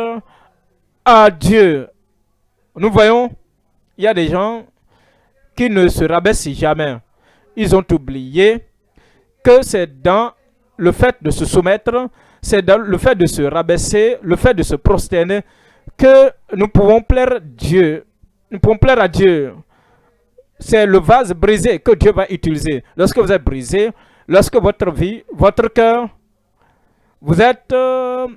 à Dieu. Nous voyons, il y a des gens qui ne se rabaissent jamais. Ils ont oublié que c'est dans le fait de se soumettre, c'est dans le fait de se rabaisser, le fait de se prosterner, que nous pouvons plaire Dieu. Nous pouvons plaire à Dieu. C'est le vase brisé que Dieu va utiliser. Lorsque vous êtes brisé, lorsque votre vie, votre cœur, vous êtes un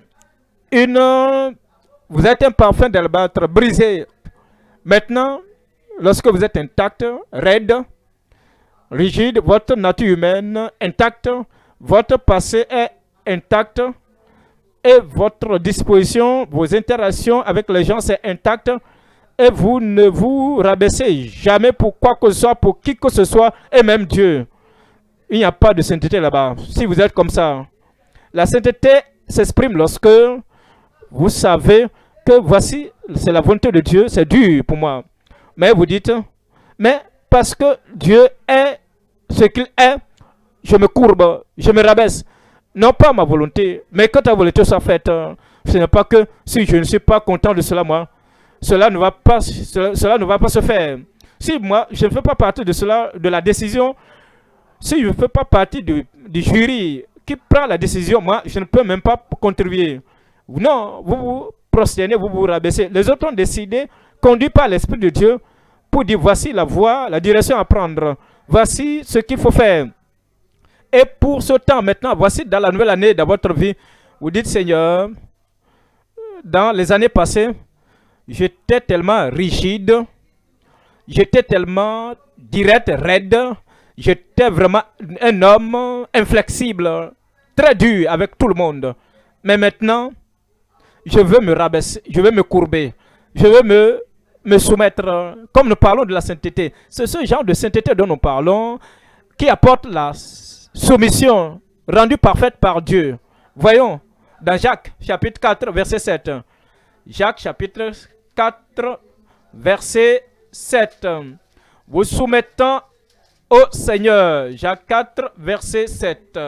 parfum d'albâtre brisé. Maintenant, lorsque vous êtes intact, raide, rigide, votre nature humaine intacte, votre passé est intact et votre disposition, vos interactions avec les gens c'est intact et vous ne vous rabaissez jamais pour quoi que ce soit, pour qui que ce soit et même Dieu. Il n'y a pas de sainteté là-bas. Si vous êtes comme ça, la sainteté s'exprime lorsque vous savez que voici, c'est la volonté de Dieu, c'est dur pour moi. Mais vous dites, mais parce que Dieu est ce qu'il est, je me courbe, je me rabaisse. Non pas ma volonté, mais que ta volonté soit faite. Ce n'est pas que si je ne suis pas content de cela, moi, cela ne va pas se faire. Si moi, je ne fais pas partie de cela, de la décision, si je ne fais pas partie du jury qui prend la décision, moi, je ne peux même pas contribuer. Non, vous vous prosternez, vous vous rabaissez. Les autres ont décidé, conduits par l'Esprit de Dieu, pour dire voici la voie, la direction à prendre. Voici ce qu'il faut faire. Et pour ce temps maintenant, voici dans la nouvelle année de votre vie, vous dites Seigneur, dans les années passées, j'étais tellement rigide, j'étais tellement direct, raide, j'étais vraiment un homme inflexible, très dur avec tout le monde. Mais maintenant, je veux me rabaisser, je veux me courber, je veux me soumettre. Comme nous parlons de la sainteté, c'est ce genre de sainteté dont nous parlons qui apporte la soumission rendue parfaite par Dieu. Voyons dans Jacques chapitre 4 verset 7. Jacques chapitre 4 verset 7. Vous soumettant au Seigneur. Jacques 4 verset 7.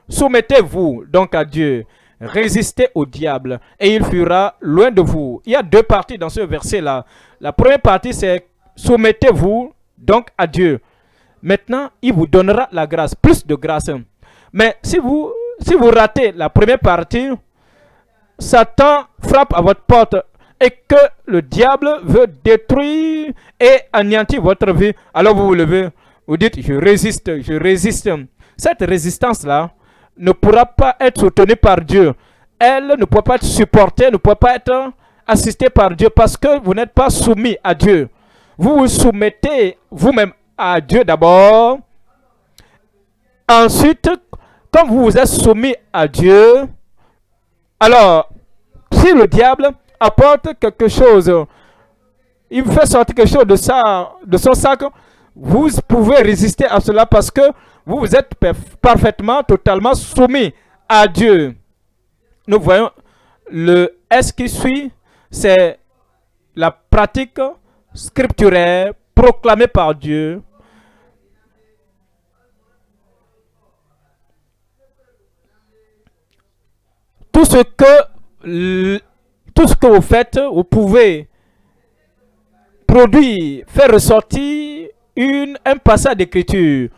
Soumettez-vous donc à Dieu. Résistez au diable et il fuira loin de vous. Il y a deux parties dans ce verset-là. La première partie c'est soumettez-vous donc à Dieu. Maintenant, il vous donnera la grâce, plus de grâce. Mais si vous ratez la première partie, Satan frappe à votre porte et que le diable veut détruire et anéantir votre vie, alors vous vous levez, vous dites, je résiste, je résiste. Cette résistance-là ne pourra pas être soutenue par Dieu. Elle ne pourra pas être supportée, ne pourra pas être assistée par Dieu parce que vous n'êtes pas soumis à Dieu. Vous vous soumettez vous-même à Dieu d'abord. Ensuite, quand vous vous êtes soumis à Dieu, alors, si le diable apporte quelque chose, il vous fait sortir quelque chose de son sac, vous pouvez résister à cela parce que vous êtes parfaitement, totalement soumis à Dieu. Nous voyons le S qui suit, c'est la pratique scripturaire proclamée par Dieu. Tout ce que vous faites, vous pouvez produire, faire ressortir un passage d'écriture.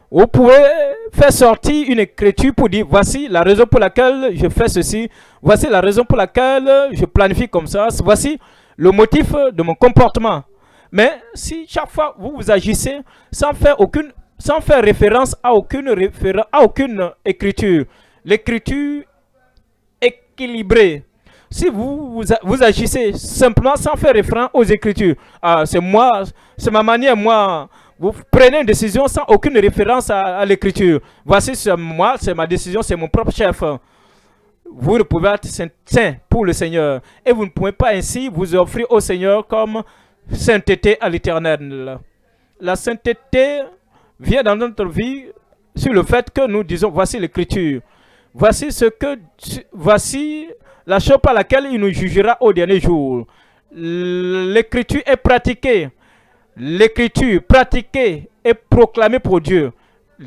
Vous pouvez faire sortir une écriture pour dire, voici la raison pour laquelle je fais ceci, voici la raison pour laquelle je planifie comme ça, voici le motif de mon comportement. Mais si chaque fois vous agissez sans faire référence à aucune écriture, l'écriture équilibrée, si vous agissez simplement sans faire référence aux écritures, c'est moi, c'est ma manière, moi, vous prenez une décision sans aucune référence à l'écriture. Voici, c'est moi, c'est ma décision, c'est mon propre chef. Vous ne pouvez être saint pour le Seigneur. Et vous ne pouvez pas ainsi vous offrir au Seigneur comme sainteté à l'éternel. La sainteté vient dans notre vie sur le fait que nous disons, voici l'écriture. Voici la chose par laquelle il nous jugera au dernier jour. L'écriture est pratiquée. L'écriture pratiquée et proclamée pour Dieu.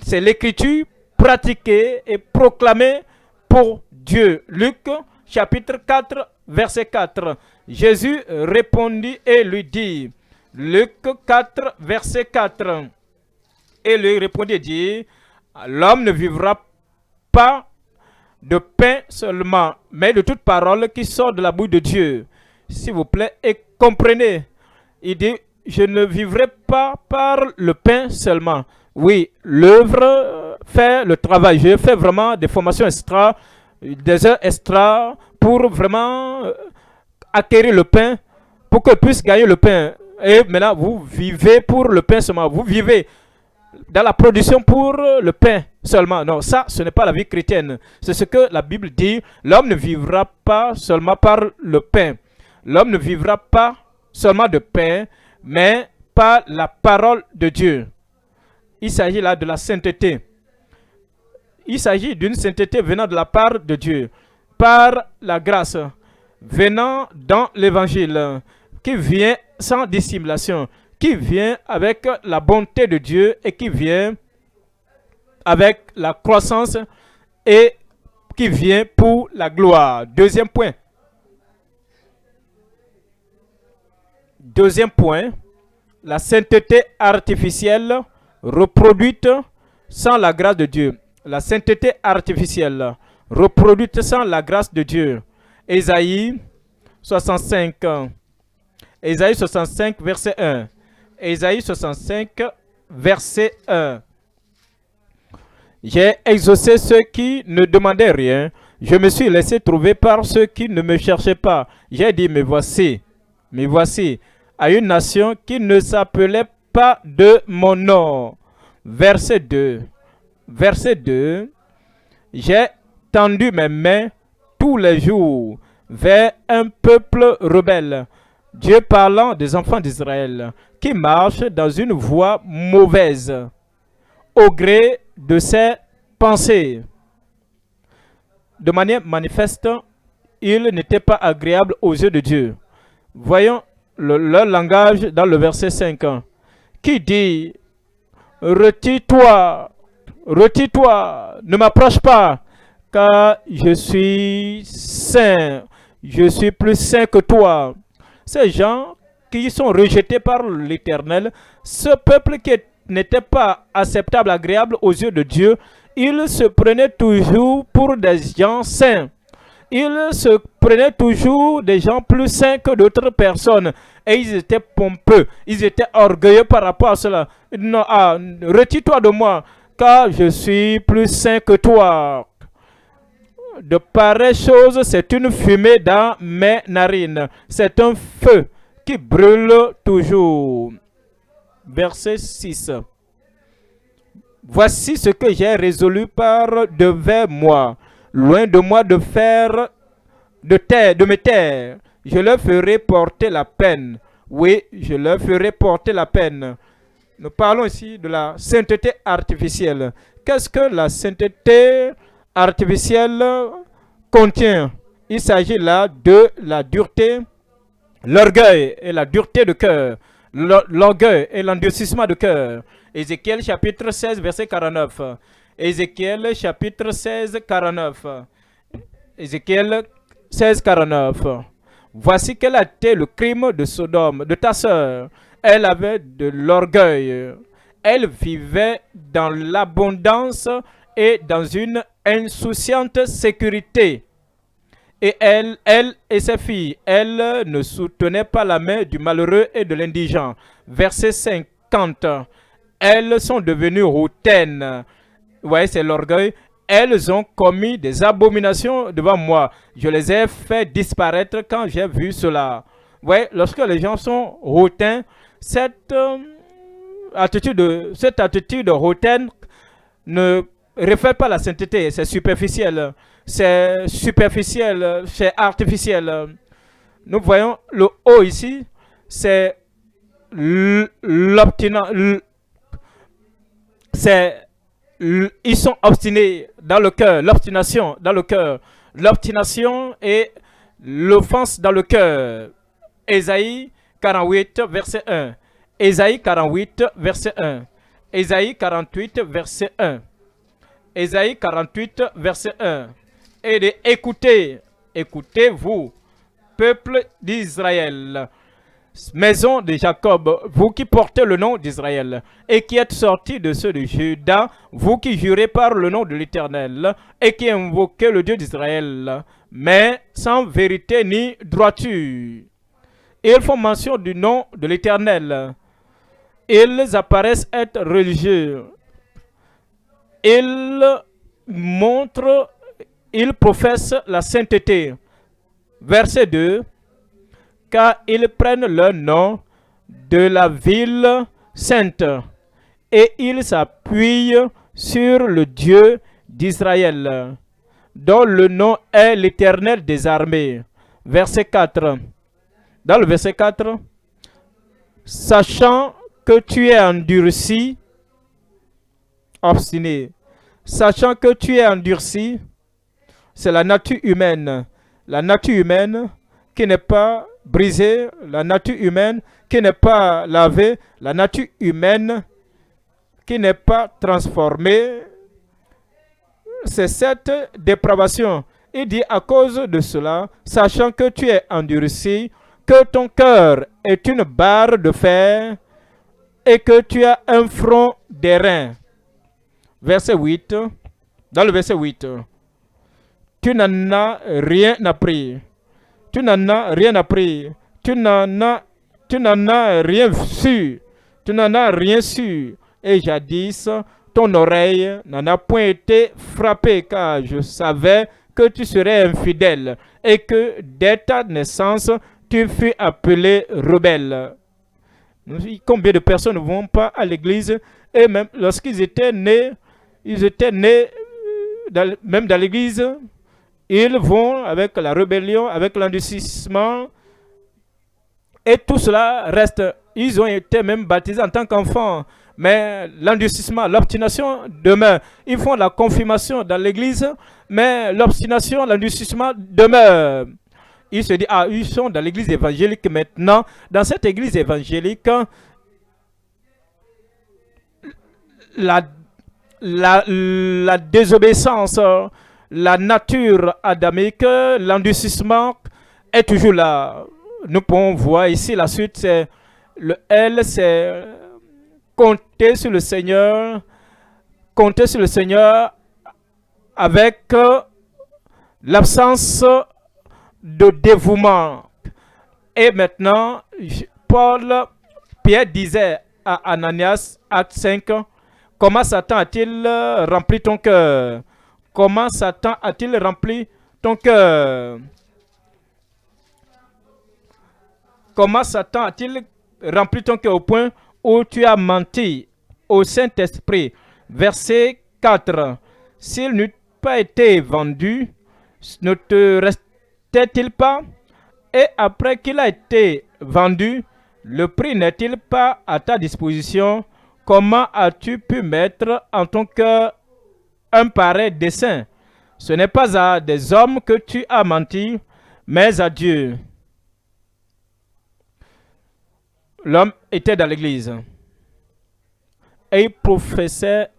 C'est l'écriture pratiquée et proclamée pour Dieu. Luc chapitre 4, verset 4. Jésus répondit et lui dit, Luc 4, verset 4. Et lui répondit et dit, l'homme ne vivra pas de pain seulement, mais de toute parole qui sort de la bouche de Dieu. S'il vous plaît, et comprenez, il dit, je ne vivrai pas par le pain seulement. Oui, l'œuvre fait le travail. Je fais vraiment des formations extra, des heures extra pour vraiment acquérir le pain, pour que je puisse gagner le pain. Et maintenant, vous vivez pour le pain seulement. Vous vivez dans la production pour le pain seulement. Non, ça, ce n'est pas la vie chrétienne. C'est ce que la Bible dit. L'homme ne vivra pas seulement par le pain. L'homme ne vivra pas seulement de pain, mais par la parole de Dieu. Il s'agit là de la sainteté. Il s'agit d'une sainteté venant de la part de Dieu, par la grâce, venant dans l'évangile, qui vient sans dissimulation, qui vient avec la bonté de Dieu et qui vient avec la croissance et qui vient pour la gloire. Deuxième point. Deuxième point, la sainteté artificielle reproduite sans la grâce de Dieu. La sainteté artificielle reproduite sans la grâce de Dieu. Ésaïe 65. Ésaïe 65, verset 1. Ésaïe 65, verset 1. J'ai exaucé ceux qui ne demandaient rien. Je me suis laissé trouver par ceux qui ne me cherchaient pas. J'ai dit, me voici, à une nation qui ne s'appelait pas de mon nom. Verset 2. Verset 2. J'ai tendu mes mains tous les jours vers un peuple rebelle. Dieu parlant des enfants d'Israël qui marchent dans une voie mauvaise au gré de ses pensées. De manière manifeste, ils n'étaient pas agréables aux yeux de Dieu. Voyons leur langage dans le verset 5, qui dit, retire-toi, ne m'approche pas, car je suis saint, je suis plus saint que toi. Ces gens qui sont rejetés par l'Éternel, ce peuple qui n'était pas acceptable, agréable aux yeux de Dieu, ils se prenaient toujours pour des gens saints. Ils se prenaient toujours des gens plus sains que d'autres personnes. Et ils étaient pompeux, ils étaient orgueilleux par rapport à cela. Non, retire-toi de moi, car je suis plus saint que toi. De pareilles choses, c'est une fumée dans mes narines. C'est un feu qui brûle toujours. Verset 6. Voici ce que j'ai résolu par devers moi. Loin de moi de faire de me taire. Je leur ferai porter la peine. Oui, je leur ferai porter la peine. Nous parlons ici de la sainteté artificielle. Qu'est-ce que la sainteté artificielle contient? Il s'agit là de la dureté, l'orgueil et la dureté de cœur. L'orgueil et l'endurcissement de cœur. Ézéchiel chapitre 16, verset 49. Ézéchiel chapitre 16, 49. Ézéchiel 16, 49. Voici quel a été le crime de Sodome, de ta sœur. Elle avait de l'orgueil. Elle vivait dans l'abondance et dans une insouciante sécurité. Et elle et ses filles, elles ne soutenaient pas la main du malheureux et de l'indigent. Verset 50. Elles sont devenues hautaines. Vous voyez, c'est l'orgueil. Elles ont commis des abominations devant moi. Je les ai fait disparaître quand j'ai vu cela. Vous voyez, lorsque les gens sont hautains, cette attitude hautaine ne reflète pas la sainteté. C'est superficiel. C'est superficiel. C'est artificiel. Nous voyons le haut ici. C'est l'obstinence. Ils sont obstinés dans le cœur, l'obstination dans le cœur, l'obstination et l'offense dans le cœur. Ésaïe 48, verset 1. Ésaïe 48, verset 1. Ésaïe 48, verset 1. Ésaïe 48, verset 1. Et de écoutez, écoutez-vous, peuple d'Israël. Maison de Jacob, vous qui portez le nom d'Israël et qui êtes sortis de ceux de Juda, vous qui jurez par le nom de l'Éternel et qui invoquez le Dieu d'Israël, mais sans vérité ni droiture. Ils font mention du nom de l'Éternel. Ils apparaissent être religieux. Ils montrent, ils professent la sainteté. Verset 2. Car ils prennent le nom de la ville sainte et ils s'appuient sur le Dieu d'Israël, dont le nom est l'Éternel des armées. Verset 4. Dans le verset 4, sachant que tu es endurci, obstiné, sachant que tu es endurci, c'est la nature humaine. La nature humaine qui n'est pas brisée, la nature humaine qui n'est pas lavée, la nature humaine qui n'est pas transformée. C'est cette dépravation. Il dit à cause de cela, sachant que tu es endurci, que ton cœur est une barre de fer et que tu as un front d'airain. Verset 8. Dans le verset 8. Tu n'en as rien appris. Tu n'en as rien appris. Tu n'en as rien su. Tu n'en as rien su. Et jadis, ton oreille n'en a point été frappée, car je savais que tu serais infidèle et que dès ta naissance, tu fus appelé rebelle. Combien de personnes ne vont pas à l'église et même lorsqu'ils étaient nés, même dans l'église, ils vont avec la rébellion, avec l'endurcissement et tout cela reste. Ils ont été même baptisés en tant qu'enfants, mais l'endurcissement, l'obstination demeure. Ils font la confirmation dans l'église, mais l'obstination, l'endurcissement demeure. Ils se disent, ah, ils sont dans l'église évangélique maintenant. Dans cette église évangélique, la désobéissance, la nature adamique, l'endurcissement est toujours là. Nous pouvons voir ici la suite, c'est le L, c'est compter sur le Seigneur avec l'absence de dévouement. Et maintenant, Pierre disait à Ananias, acte 5, comment Satan a-t-il rempli ton cœur? Comment Satan a-t-il rempli ton cœur? Comment Satan a-t-il rempli ton cœur au point où tu as menti au Saint-Esprit? Verset 4. S'il n'eût pas été vendu, ne te restait-il pas? Et après qu'il a été vendu, le prix n'est-il pas à ta disposition? Comment as-tu pu mettre en ton cœur un pareil dessein? Ce n'est pas à des hommes que tu as menti, mais à Dieu. L'homme était dans l'église et il professait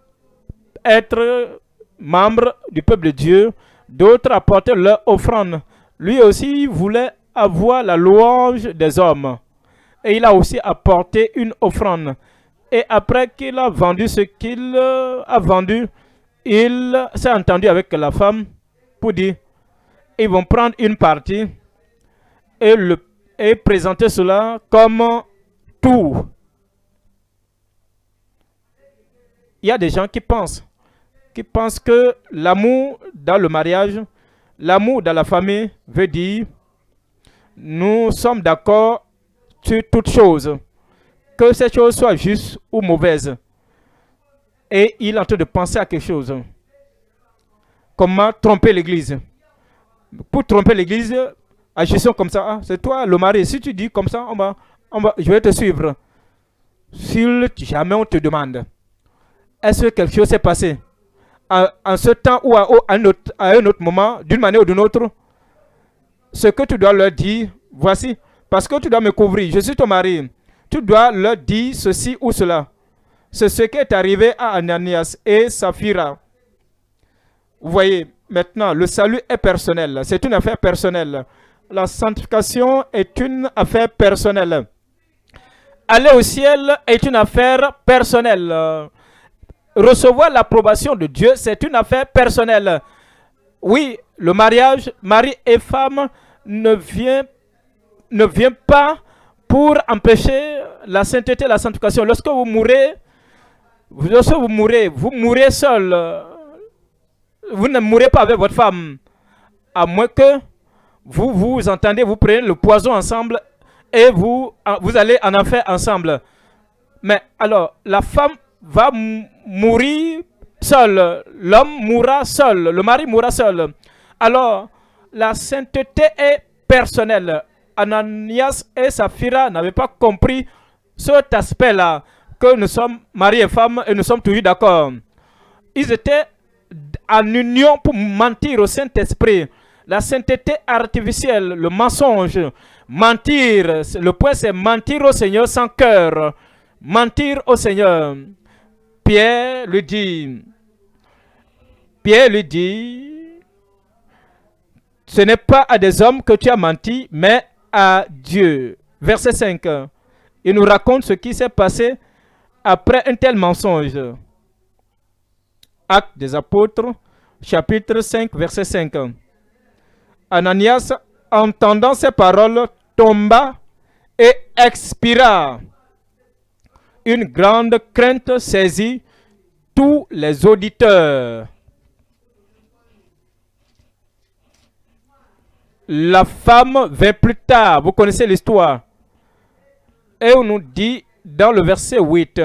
être membre du peuple de Dieu. D'autres apportaient leur offrande. Lui aussi voulait avoir la louange des hommes. Et il a aussi apporté une offrande. Et après qu'il a vendu ce qu'il a vendu, il s'est entendu avec la femme pour dire, ils vont prendre une partie et présenter cela comme tout. Il y a des gens qui pensent que l'amour dans le mariage, l'amour dans la famille veut dire nous sommes d'accord sur toutes choses, que ces choses soient justes ou mauvaises. Et il est en train de penser à quelque chose. Comment tromper l'église? Pour tromper l'église, agissons comme ça. Ah, c'est toi le mari. Si tu dis comme ça, je vais te suivre. Si jamais on te demande, est-ce que quelque chose s'est passé en ce temps ou à un autre moment, d'une manière ou d'une autre, ce que tu dois leur dire, voici, parce que tu dois me couvrir, je suis ton mari, tu dois leur dire ceci ou cela. C'est ce qui est arrivé à Ananias et Saphira. Vous voyez, maintenant, le salut est personnel, c'est une affaire personnelle. La sanctification est une affaire personnelle. Aller au ciel est une affaire personnelle. Recevoir l'approbation de Dieu, c'est une affaire personnelle. Oui, le mariage, mari et femme, ne vient pas pour empêcher la sainteté, la sanctification. Lorsque vous mourrez, vous mourrez seul. Vous ne mourrez pas avec votre femme. À moins que vous entendez, vous prenez le poison ensemble et vous allez en enfer ensemble. Mais alors, la femme va mourir seul, l'homme mourra seul, le mari mourra seul. Alors, la sainteté est personnelle. Ananias et Saphira n'avaient pas compris cet aspect-là, que nous sommes mari et femme et nous sommes toujours d'accord. Ils étaient en union pour mentir au Saint-Esprit. La sainteté artificielle, le mensonge, mentir, le point c'est mentir au Seigneur sans cœur. Mentir au Seigneur. Pierre lui dit, ce n'est pas à des hommes que tu as menti, mais à Dieu. Verset 5. Il nous raconte ce qui s'est passé après un tel mensonge. Actes des Apôtres, chapitre 5, verset 5. Ananias, entendant ces paroles, tomba et expira. Une grande crainte saisit tous les auditeurs. La femme vint plus tard. Vous connaissez l'histoire. Et on nous dit dans le verset 8.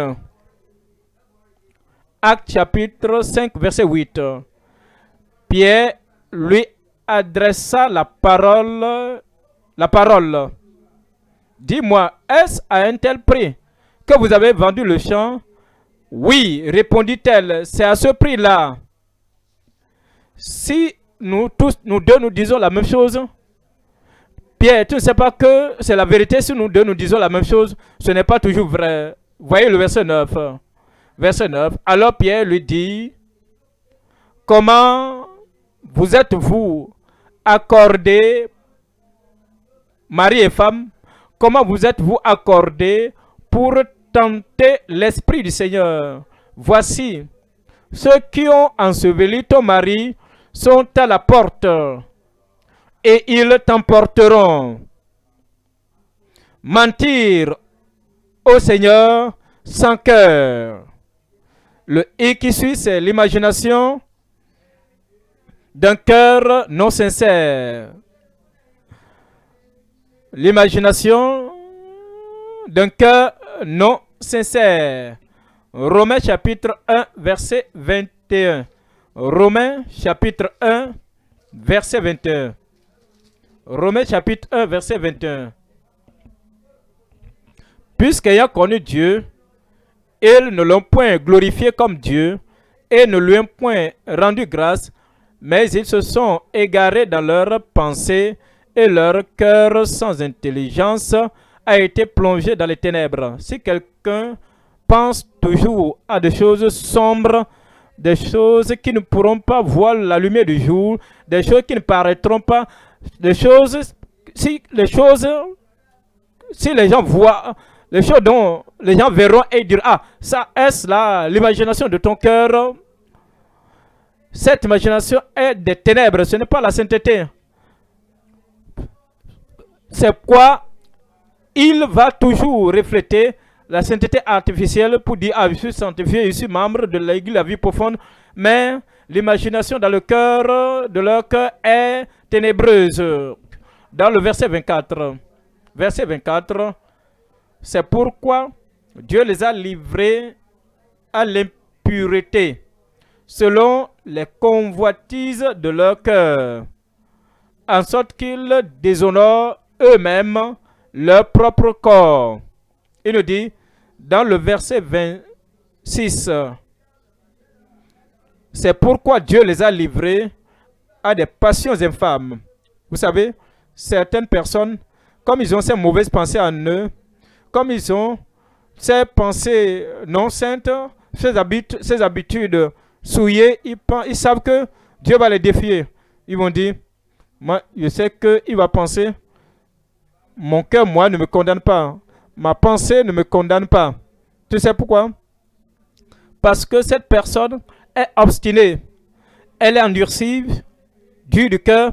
Acte chapitre 5, verset 8. Pierre lui adressa la parole. Dis-moi, est-ce à un tel prix que vous avez vendu le champ? Oui, répondit-elle, c'est à ce prix-là. Si nous deux, nous disons la même chose, Pierre, tu ne sais pas que c'est la vérité si nous deux, nous disons la même chose, ce n'est pas toujours vrai. Voyez le verset 9. Verset 9. Alors Pierre lui dit, comment vous êtes-vous accordés, mari et femme, comment vous êtes-vous accordés pour tenter l'Esprit du Seigneur? Voici, ceux qui ont enseveli ton mari sont à la porte et ils t'emporteront. Mentir au Seigneur sans cœur. Le I qui suit, c'est l'imagination d'un cœur non sincère. L'imagination d'un cœur non sincère. Romains chapitre 1, verset 21. Romains chapitre 1, verset 21. Romains chapitre 1, verset 21. Puisqu'ayant connu Dieu, ils ne l'ont point glorifié comme Dieu et ne lui ont point rendu grâce, mais ils se sont égarés dans leurs pensées et leur cœur sans intelligence a été plongé dans les ténèbres. Si quelqu'un pense toujours à des choses sombres, des choses qui ne pourront pas voir la lumière du jour, des choses qui ne paraîtront pas, des choses, si les gens voient, les choses dont les gens verront et diront, ah, ça est là, l'imagination de ton cœur. Cette imagination est des ténèbres, ce n'est pas la sainteté. C'est quoi? Il va toujours refléter la sainteté artificielle pour dire, ah, je suis sanctifié, je suis membre de l'église, la vie profonde, mais l'imagination dans le cœur de leur cœur est ténébreuse. Dans le verset 24, c'est pourquoi Dieu les a livrés à l'impureté, selon les convoitises de leur cœur, en sorte qu'ils déshonorent eux-mêmes leur propre corps. Il nous dit, dans le verset 26, c'est pourquoi Dieu les a livrés à des passions infâmes. Vous savez, certaines personnes, comme ils ont ces mauvaises pensées en eux, comme ils ont ces pensées non saintes, ces habitudes souillées, ils savent que Dieu va les défier. Ils vont dire, moi, je sais qu'il va penser, mon cœur, moi, ne me condamne pas. Ma pensée ne me condamne pas. Tu sais pourquoi? Parce que cette personne est obstinée. Elle est endurcie, dure du cœur.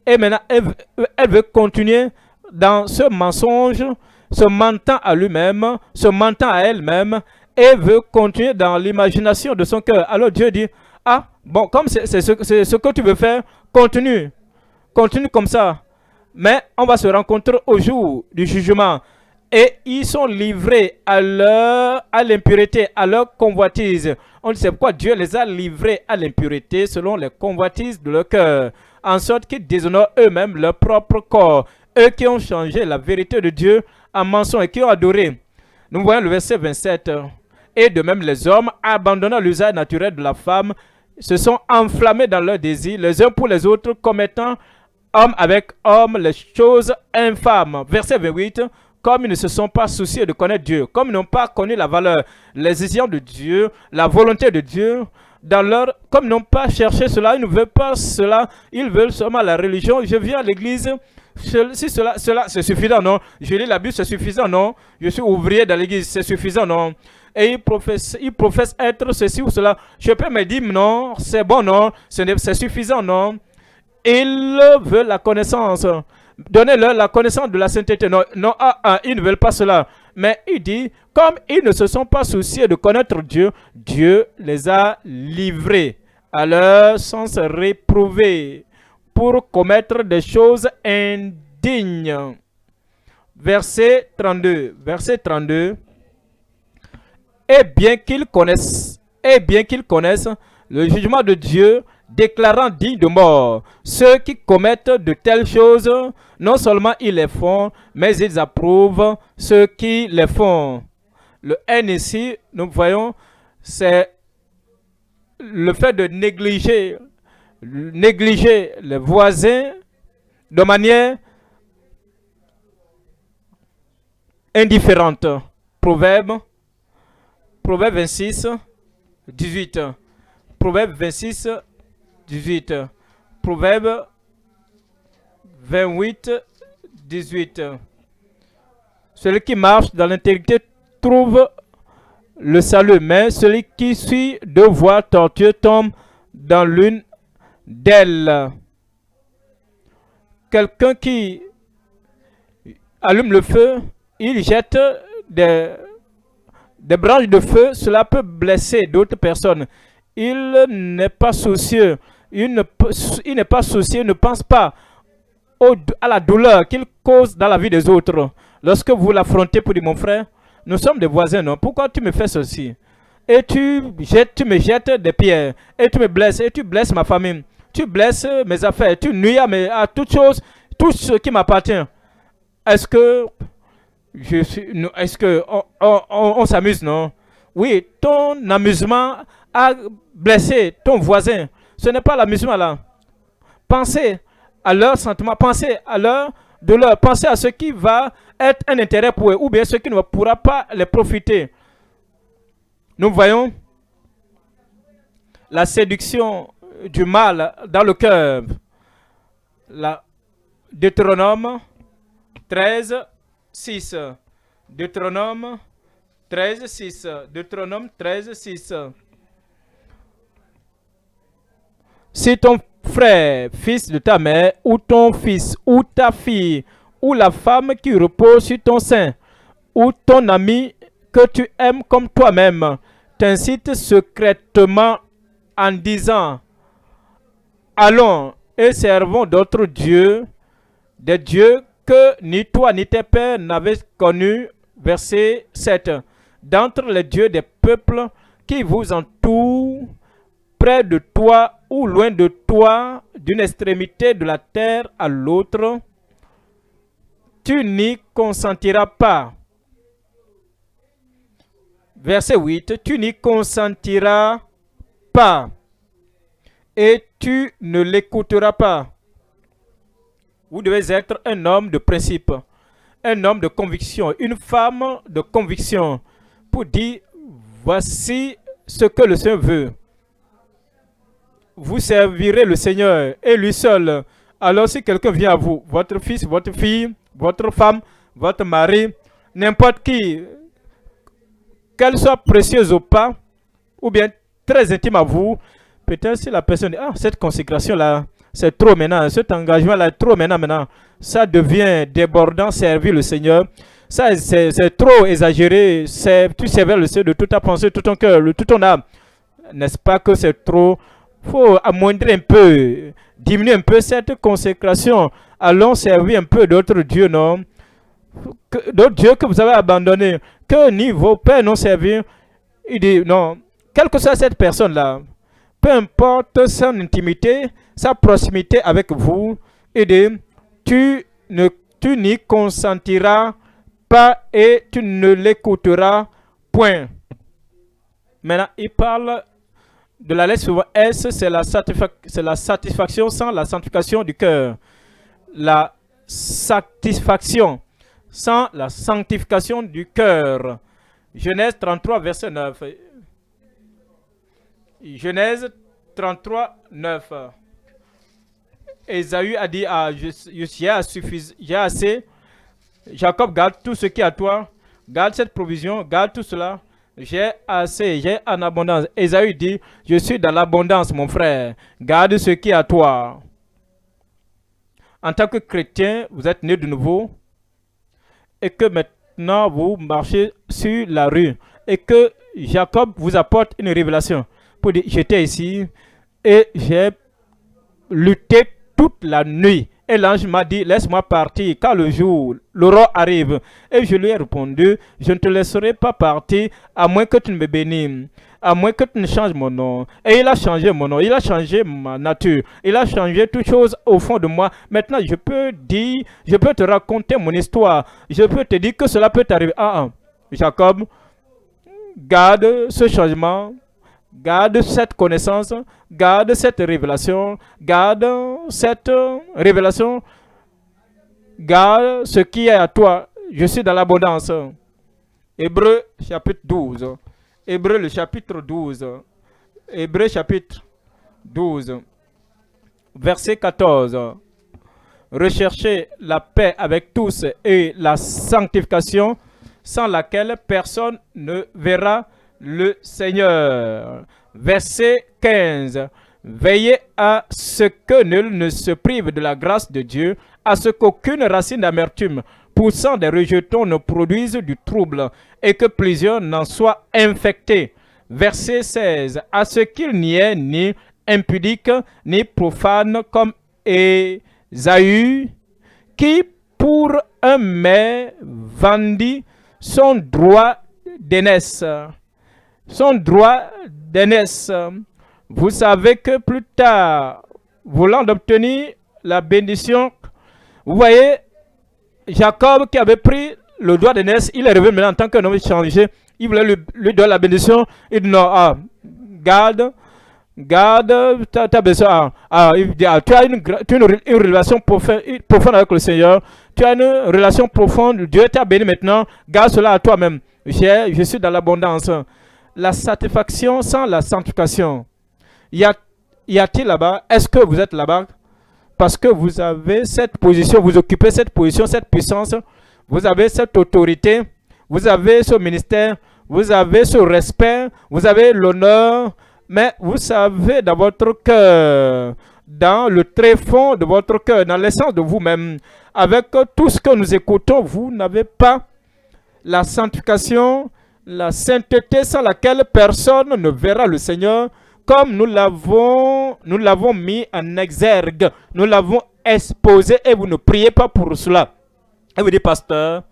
Et maintenant, elle veut continuer dans ce mensonge, se mentant à lui-même, se mentant à elle-même, et veut continuer dans l'imagination de son cœur. Alors Dieu dit, ah, bon, comme c'est ce que tu veux faire, continue. Continue comme ça. Mais on va se rencontrer au jour du jugement. Et ils sont livrés à l'impureté, à leur convoitise. On ne sait pourquoi Dieu les a livrés à l'impureté selon les convoitises de leur cœur, en sorte qu'ils déshonorent eux-mêmes leur propre corps. Eux qui ont changé la vérité de Dieu en mensonge et qui ont adoré. Nous voyons le verset 27. Et de même les hommes, abandonnant l'usage naturel de la femme, se sont enflammés dans leurs désirs, les uns pour les autres, commettant homme avec homme les choses infâmes. Verset 28. Comme ils ne se sont pas souciés de connaître Dieu, comme ils n'ont pas connu la valeur, les exigences de Dieu, la volonté de Dieu, comme ils n'ont pas cherché cela, ils ne veulent pas cela, ils veulent seulement la religion. Je viens à l'église, si cela c'est suffisant, non? Je lis la Bible, c'est suffisant, non? Je suis ouvrier dans l'église, c'est suffisant, non? Et ils professent être ceci ou cela. Je peux me dire, non, c'est bon, non? C'est suffisant, non? Ils veulent la connaissance. Donnez-leur la connaissance de la sainteté. Non, ils ne veulent pas cela. Mais il dit, comme ils ne se sont pas souciés de connaître Dieu, Dieu les a livrés à leur sens réprouvé pour commettre des choses indignes. Verset 32. Et bien qu'ils connaissent le jugement de Dieu, déclarant digne de mort ceux qui commettent de telles choses, non seulement ils les font, mais ils approuvent ceux qui les font. Le N ici, nous voyons, c'est le fait de négliger les voisins de manière indifférente. Proverbe 26, 18. Proverbe 26, 18. Proverbe 28, 18. Celui qui marche dans l'intégrité trouve le salut, mais celui qui suit deux voies tortueuses tombe dans l'une d'elle. Quelqu'un qui allume le feu, il jette des, des branches de feu, cela peut blesser d'autres personnes. Il n'est pas soucieux, il n'est pas soucieux, ne pense pas à la douleur qu'il cause dans la vie des autres. Lorsque vous l'affrontez pour dire, mon frère, nous sommes des voisins, non? Pourquoi tu me fais ceci? Et tu me jettes des pierres, et tu me blesses, et tu blesses ma famille, tu blesses mes affaires, tu nuis à toutes choses, tout ce qui m'appartient. Est-ce que est-ce que on s'amuse, non? Oui, ton amusement a blessé ton voisin. Ce n'est pas l'amusement là. Pensez à leurs sentiments, pensez à leur douleur, pensez à ce qui va être un intérêt pour eux ou bien ce qui ne pourra pas les profiter. Nous voyons la séduction du mal dans le cœur. La Deutéronome 13, 6. Deutéronome 13, 6. Deutéronome 13, 6. Si ton frère, fils de ta mère, ou ton fils, ou ta fille, ou la femme qui repose sur ton sein, ou ton ami que tu aimes comme toi-même, t'incite secrètement en disant, allons et servons d'autres dieux, des dieux que ni toi ni tes pères n'avaient connus. Verset 7. D'entre les dieux des peuples qui vous entourent, près de toi ou loin de toi, d'une extrémité de la terre à l'autre, tu n'y consentiras pas. Verset 8. Tu n'y consentiras pas et tu ne l'écouteras pas. Vous devez être un homme de principe, un homme de conviction, une femme de conviction pour dire voici ce que le Seigneur veut. Vous servirez le Seigneur et lui seul. Alors si quelqu'un vient à vous, votre fils, votre fille, votre femme, votre mari, n'importe qui, qu'elle soit précieuse ou pas, ou bien très intime à vous, peut-être si la personne dit, ah, cette consécration-là, c'est trop maintenant, cet engagement-là est trop maintenant, ça devient débordant, servir le Seigneur, ça c'est trop exagéré, tu servais le Seigneur de toute ta pensée, tout ton cœur, de toute ton âme. N'est-ce pas que c'est trop? Il faut amoindrir un peu, diminuer un peu cette consécration. Allons servir un peu d'autres dieux, non? D'autres dieux que vous avez abandonnés, que ni vos pères n'ont servi. Il dit, non, quelle que soit cette personne-là, peu importe son intimité, sa proximité avec vous, il dit, tu n'y consentiras pas et tu ne l'écouteras point. Maintenant, il parle de la lettre suivante. S, c'est la satisfaction sans la sanctification du cœur. La satisfaction sans la sanctification du cœur. Genèse 33, verset 9. Genèse 33, 9. Ésaü a dit à j'ai assez. Jacob, garde tout ce qui est à toi. Garde cette provision, garde tout cela. J'ai assez, j'ai en abondance. Ésaü dit, je suis dans l'abondance, mon frère. Garde ce qui est à toi. En tant que chrétien, vous êtes né de nouveau et que maintenant vous marchez sur la rue et que Jacob vous apporte une révélation pour dire, j'étais ici et j'ai lutté toute la nuit. Et l'ange m'a dit, laisse-moi partir, car le jour, l'aurore arrive. Et je lui ai répondu, je ne te laisserai pas partir, à moins que tu ne me bénisses, à moins que tu ne changes mon nom. Et il a changé mon nom, il a changé ma nature, il a changé toutes choses au fond de moi. Maintenant, je peux te raconter mon histoire. Je peux te dire que cela peut t'arriver. Jacob, garde ce changement. Garde cette connaissance, garde cette révélation, garde cette révélation, garde ce qui est à toi. Je suis dans l'abondance. Hébreux chapitre 12. Hébreux le chapitre 12. Hébreux chapitre 12. Verset 14. Recherchez la paix avec tous et la sanctification sans laquelle personne ne verra le Seigneur. Verset 15. Veillez à ce que nul ne se prive de la grâce de Dieu, à ce qu'aucune racine d'amertume poussant des rejetons ne produise du trouble, et que plusieurs n'en soient infectés. Verset 16. À ce qu'il n'y ait ni impudique, ni profane comme Ésaü, qui pour un mets vendit son droit d'aînesse. Son droit d'aînesse. Vous savez que plus tard, voulant obtenir la bénédiction, vous voyez, Jacob qui avait pris le droit d'aînesse, il est revenu maintenant en tant qu'un homme changé. Il voulait lui donner la bénédiction. Il dit non, garde, tu as besoin. Il dit, tu as une relation profonde avec le Seigneur. Tu as une relation profonde. Dieu t'a béni maintenant. Garde cela à toi-même. Je suis dans l'abondance. La satisfaction sans la sanctification. Y a-t-il là-bas? Est-ce que vous êtes là-bas? Parce que vous avez cette position, vous occupez cette position, cette puissance, vous avez cette autorité, vous avez ce ministère, vous avez ce respect, vous avez l'honneur, mais vous savez dans votre cœur, dans le tréfonds de votre cœur, dans l'essence de vous-même, avec tout ce que nous écoutons, vous n'avez pas la sanctification, la sainteté sans laquelle personne ne verra le Seigneur, comme nous l'avons mis en exergue, nous l'avons exposé et vous ne priez pas pour cela. Et vous dites, pasteur,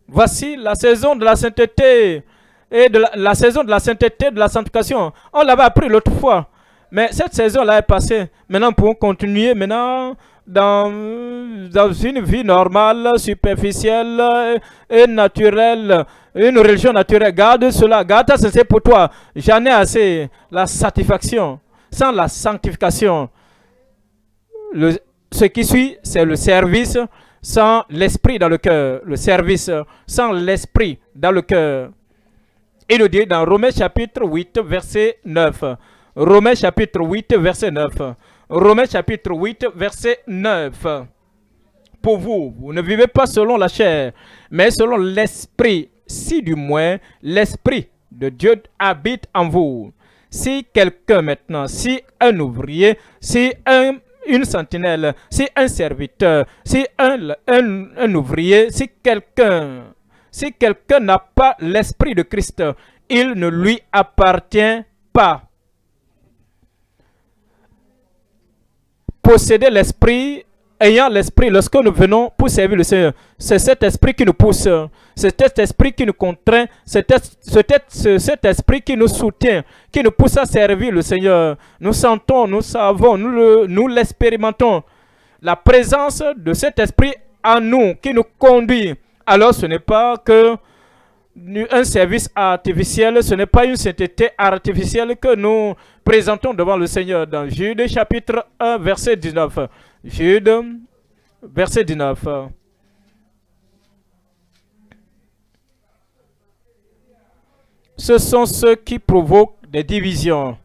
voici la saison de la sainteté et de la saison de la sainteté, de la sanctification. On l'avait appris l'autre fois, mais cette saison-là est passée. Maintenant, nous pouvons continuer maintenant dans une vie normale, superficielle et naturelle, une religion naturelle. Garde cela, garde ça, c'est pour toi. J'en ai assez. La satisfaction, sans la sanctification. Ce qui suit, c'est le service sans l'esprit dans le cœur. Le service sans l'esprit dans le cœur. Il nous dit dans Romains chapitre 8, verset 9. Romains chapitre 8, verset 9. Romains chapitre 8, verset 9. Pour vous, vous ne vivez pas selon la chair, mais selon l'esprit, si du moins l'esprit de Dieu habite en vous. Si quelqu'un maintenant, si un ouvrier, si une sentinelle, si un serviteur, si un ouvrier, si quelqu'un n'a pas l'esprit de Christ, il ne lui appartient pas. Posséder l'esprit, ayant l'esprit, lorsque nous venons pour servir le Seigneur, c'est cet esprit qui nous pousse, c'est cet esprit qui nous contraint, c'est cet esprit qui nous soutient, qui nous pousse à servir le Seigneur. Nous sentons, nous savons, nous l'expérimentons. La présence de cet esprit en nous qui nous conduit. Alors ce n'est pas que un service artificiel, ce n'est pas une sainteté artificielle que nous présentons devant le Seigneur. Dans Jude chapitre 1, verset 19. Jude, verset 19. Ce sont ceux qui provoquent des divisions.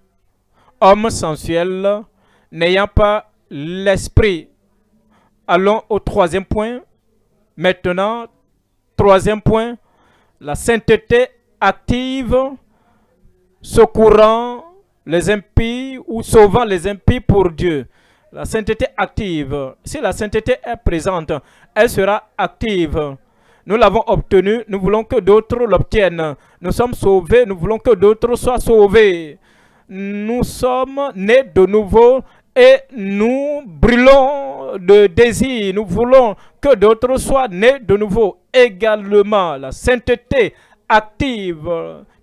Hommes sensuels, n'ayant pas l'esprit. Allons au troisième point. Maintenant, troisième point. La sainteté active, secourant les impies ou sauvant les impies pour Dieu. La sainteté active, si la sainteté est présente, elle sera active. Nous l'avons obtenue, nous voulons que d'autres l'obtiennent. Nous sommes sauvés, nous voulons que d'autres soient sauvés. Nous sommes nés de nouveau et nous brûlons de désir. Nous voulons que d'autres soient nés de nouveau. Également, la sainteté active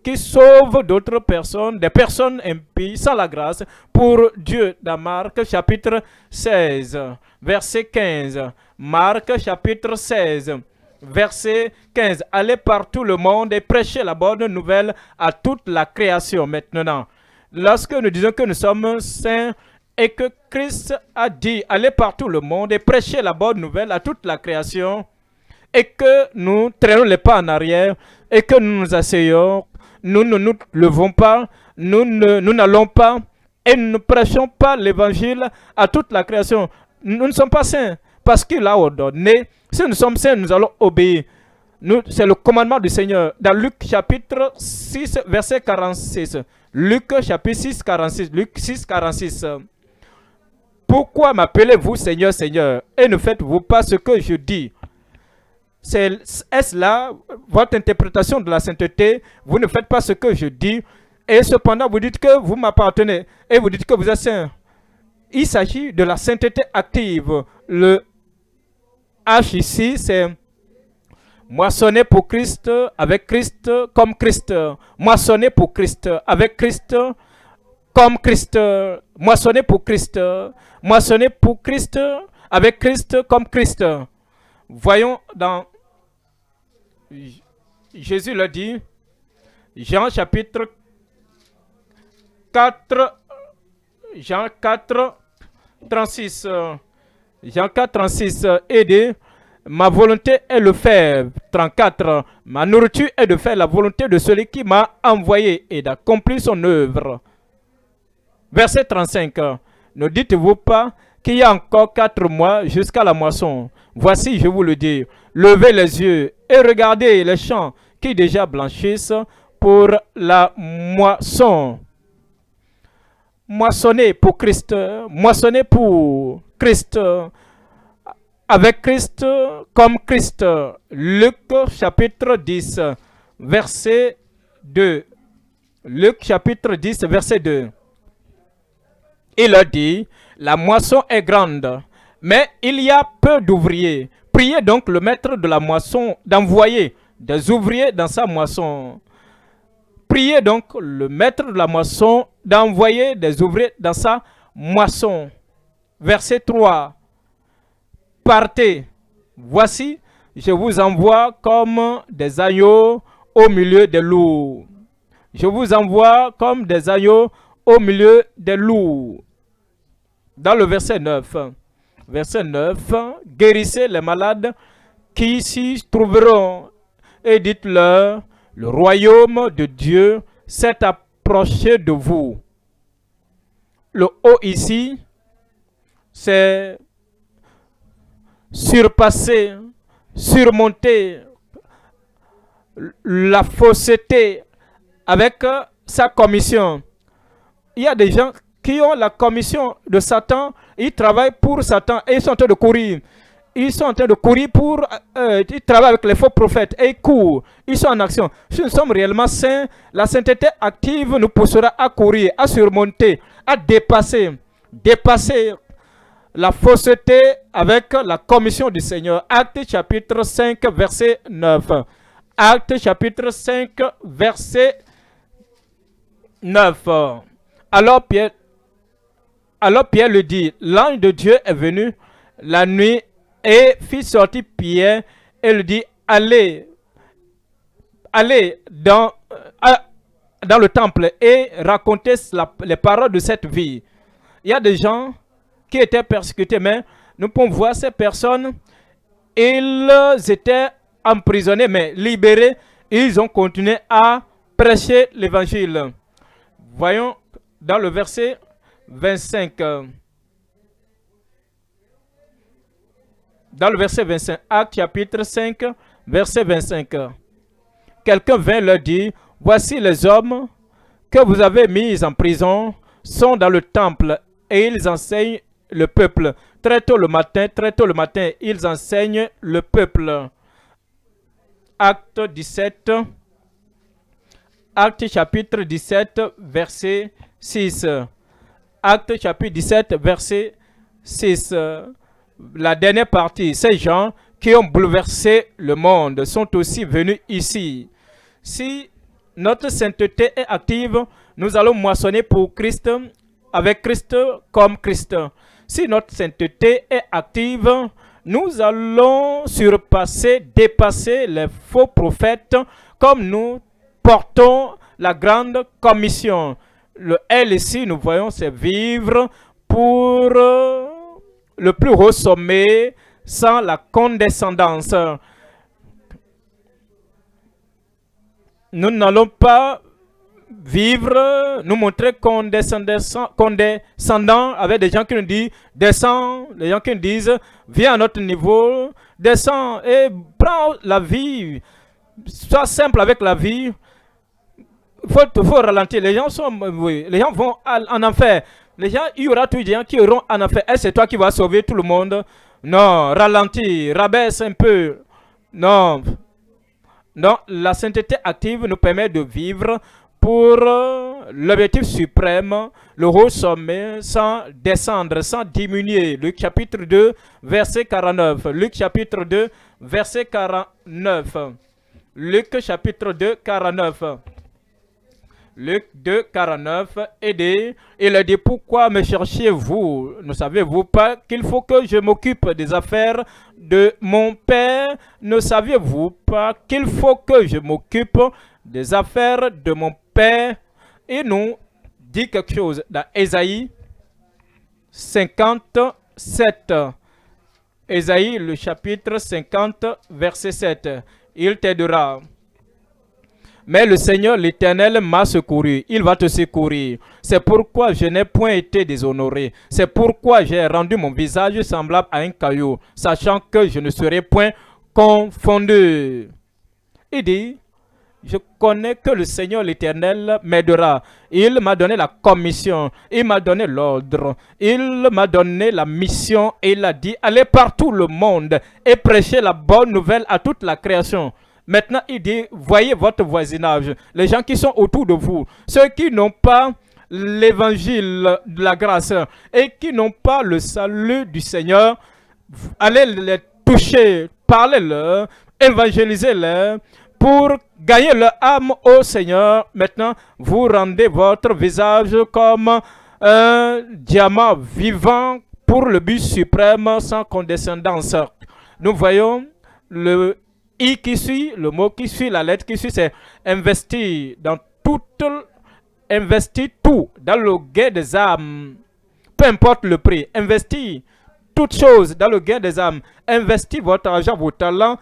qui sauve d'autres personnes, des personnes impies sans la grâce pour Dieu. Dans Marc chapitre 16, verset 15. Marc chapitre 16, verset 15. Allez par tout le monde et prêchez la bonne nouvelle à toute la création. Maintenant, lorsque nous disons que nous sommes saints, et que Christ a dit, allez par tout le monde et prêchez la bonne nouvelle à toute la création, et que nous traînons les pas en arrière, et que nous nous asseyons, nous ne nous levons pas, nous n'allons pas, et nous ne prêchons pas l'évangile à toute la création. Nous ne sommes pas saints, parce qu'il a ordonné, si nous sommes saints, nous allons obéir. C'est le commandement du Seigneur. Dans Luc chapitre 6, verset 46. Luc chapitre 6, 46. Luc 6, 46. Pourquoi m'appelez-vous Seigneur, Seigneur, et ne faites-vous pas ce que je dis? Est-ce là votre interprétation de la sainteté? Vous ne faites pas ce que je dis, et cependant vous dites que vous m'appartenez, et vous dites que vous êtes saint. Il s'agit de la sainteté active. Le H ici, c'est moissonner pour Christ, avec Christ, comme Christ. Moissonner pour Christ, avec Christ, comme Christ. Moissonner pour Christ. Moissonner pour Christ, avec Christ, comme Christ. Voyons dans Jésus le dit, Jean chapitre 4, Jean 4, 36. Jean 4, 36, et dit, ma volonté est le faire. 34, ma nourriture est de faire la volonté de celui qui m'a envoyé et d'accomplir son œuvre. Verset 35, ne dites-vous pas qu'il y a encore 4 mois jusqu'à la moisson? Voici, je vous le dis, levez les yeux et regardez les champs qui déjà blanchissent pour la moisson. Moissonnez pour Christ, moissonnez pour Christ, avec Christ, comme Christ. Luc chapitre 10, verset 2. Luc chapitre 10, verset 2. Il a dit, la moisson est grande, mais il y a peu d'ouvriers. Priez donc le maître de la moisson d'envoyer des ouvriers dans sa moisson. Priez donc le maître de la moisson d'envoyer des ouvriers dans sa moisson. Verset 3. Partez. Voici, je vous envoie comme des agneaux au milieu des loups. Je vous envoie comme des agneaux au milieu des loups. Dans le verset 9. Verset 9. Guérissez les malades qui s'y trouveront et dites-leur, le royaume de Dieu s'est approché de vous. Le haut ici, c'est surpasser, surmonter la fausseté avec sa commission. Il y a des gens qui ont la commission de Satan, ils travaillent pour Satan et ils sont en train de courir. Ils sont en train de courir pour... ils travaillent avec les faux prophètes et ils courent. Ils sont en action. Si nous sommes réellement saints, la sainteté active nous poussera à courir, à surmonter, à dépasser la fausseté avec la commission du Seigneur. Acte chapitre 5, verset 9. Acte chapitre 5, verset 9. Alors Pierre lui dit, l'ange de Dieu est venu la nuit et fit sortir Pierre et lui dit, allez dans le temple et racontez les paroles de cette vie. Il y a des gens qui étaient persécutés, mais nous pouvons voir ces personnes, ils étaient emprisonnés, mais libérés, ils ont continué à prêcher l'évangile. Voyons dans le verset 25. Dans le verset 25, Acte chapitre 5, verset 25. Quelqu'un vint leur dire, voici les hommes que vous avez mis en prison sont dans le temple et ils enseignent le peuple. Très tôt le matin, ils enseignent le peuple. Acte 17, Acte chapitre 17, verset 6. Acte chapitre 17, verset 6. La dernière partie, ces gens qui ont bouleversé le monde sont aussi venus ici. Si notre sainteté est active, nous allons moissonner pour Christ, avec Christ, comme Christ. Si notre sainteté est active, nous allons surpasser, dépasser les faux prophètes, comme nous portons la grande commission. Le L ici, nous voyons, c'est vivre pour le plus haut sommet sans la condescendance. Nous n'allons pas vivre, nous montrer condescendant avec des gens qui nous disent descends, des gens qui nous disent viens à notre niveau, descends et prends la vie, sois simple avec la vie. Faut ralentir. Les gens sont, oui, les gens vont en enfer. Les gens, il y aura tous les gens qui iront en enfer. Est-ce que c'est toi qui vas sauver tout le monde? Non, ralentis, rabaisse un peu. Non, non, la sainteté active nous permet de vivre pour l'objectif suprême, le haut sommet, sans descendre, sans diminuer. Luc chapitre 2, verset 49. Luc chapitre 2, verset 49. Luc chapitre 2, 49. Luc 2, 49, aidez. Il a dit, pourquoi me cherchez-vous? Ne savez-vous pas qu'il faut que je m'occupe des affaires de mon Père? Ne saviez-vous pas qu'il faut que je m'occupe des affaires de mon Père? Il nous dit quelque chose dans Ésaïe 57. Ésaïe, le chapitre 50, verset 7. Il t'aidera. Mais le Seigneur l'Éternel m'a secouru. Il va te secourir. C'est pourquoi je n'ai point été déshonoré. C'est pourquoi j'ai rendu mon visage semblable à un caillou, sachant que je ne serai point confondu. Il dit, je connais que le Seigneur l'Éternel m'aidera. Il m'a donné la commission. Il m'a donné l'ordre. Il m'a donné la mission. Et il a dit, allez partout le monde et prêchez la bonne nouvelle à toute la création. Maintenant, il dit, voyez votre voisinage, les gens qui sont autour de vous, ceux qui n'ont pas l'évangile de la grâce et qui n'ont pas le salut du Seigneur, allez les toucher, parlez-leur, évangélisez-les pour gagner leur âme au Seigneur. Maintenant, vous rendez votre visage comme un diamant vivant pour le but suprême sans condescendance. Nous voyons le I qui suit, le mot qui suit, la lettre qui suit, c'est investir dans investir tout dans le gain des âmes, peu importe le prix. Investir toutes choses dans le gain des âmes. Investir votre argent, vos talents,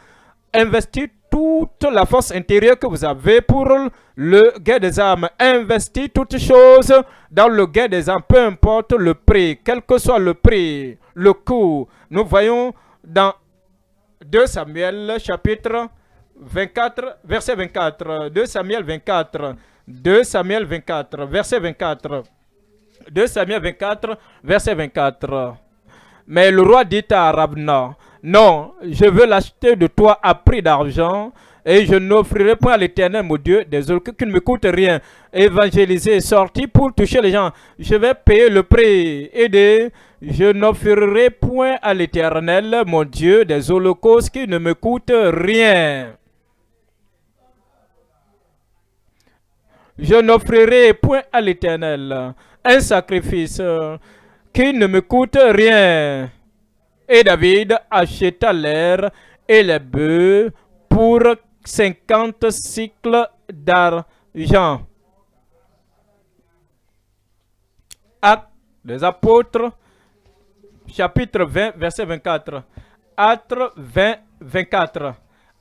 investir toute la force intérieure que vous avez pour le gain des âmes. Investir toutes choses dans le gain des âmes, peu importe le prix, quel que soit le prix, le coût. Nous voyons dans 2 Samuel chapitre 24, verset 24. 2 Samuel 24. 2 Samuel 24, verset 24. 2 Samuel 24, verset 24. Mais le roi dit à Arabna, non, je veux l'acheter de toi à prix d'argent et je n'offrirai point à l'Éternel, mon Dieu, des œuvres qui ne me coûtent rien. Évangéliser, sortir pour toucher les gens. Je vais payer le prix. Aider. Je n'offrirai point à l'Éternel, mon Dieu, des holocaustes qui ne me coûtent rien. Je n'offrirai point à l'Éternel un sacrifice qui ne me coûte rien. Et David acheta l'air et les bœufs pour 50 cycles d'argent. Actes des apôtres, chapitre 20, verset 24. Actes 20, 24.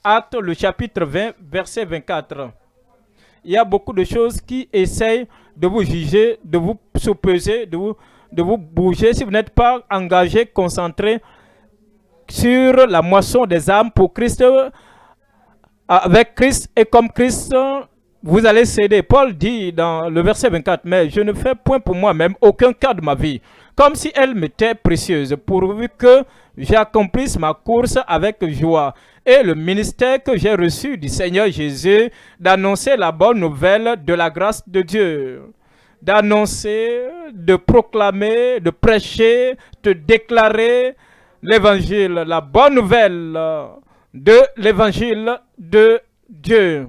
Actes, le chapitre 20, verset 24. Il y a beaucoup de choses qui essayent de vous juger, de vous soupeser, de vous bouger. Si vous n'êtes pas engagé, concentré sur la moisson des âmes pour Christ, avec Christ et comme Christ, vous allez céder. Paul dit dans le verset 24, mais je ne fais point pour moi-même aucun cas de ma vie, comme si elle m'était précieuse, pourvu que j'accomplisse ma course avec joie et le ministère que j'ai reçu du Seigneur Jésus, d'annoncer la bonne nouvelle de la grâce de Dieu. D'annoncer, de proclamer, de prêcher, de déclarer l'évangile, la bonne nouvelle de l'évangile de Dieu.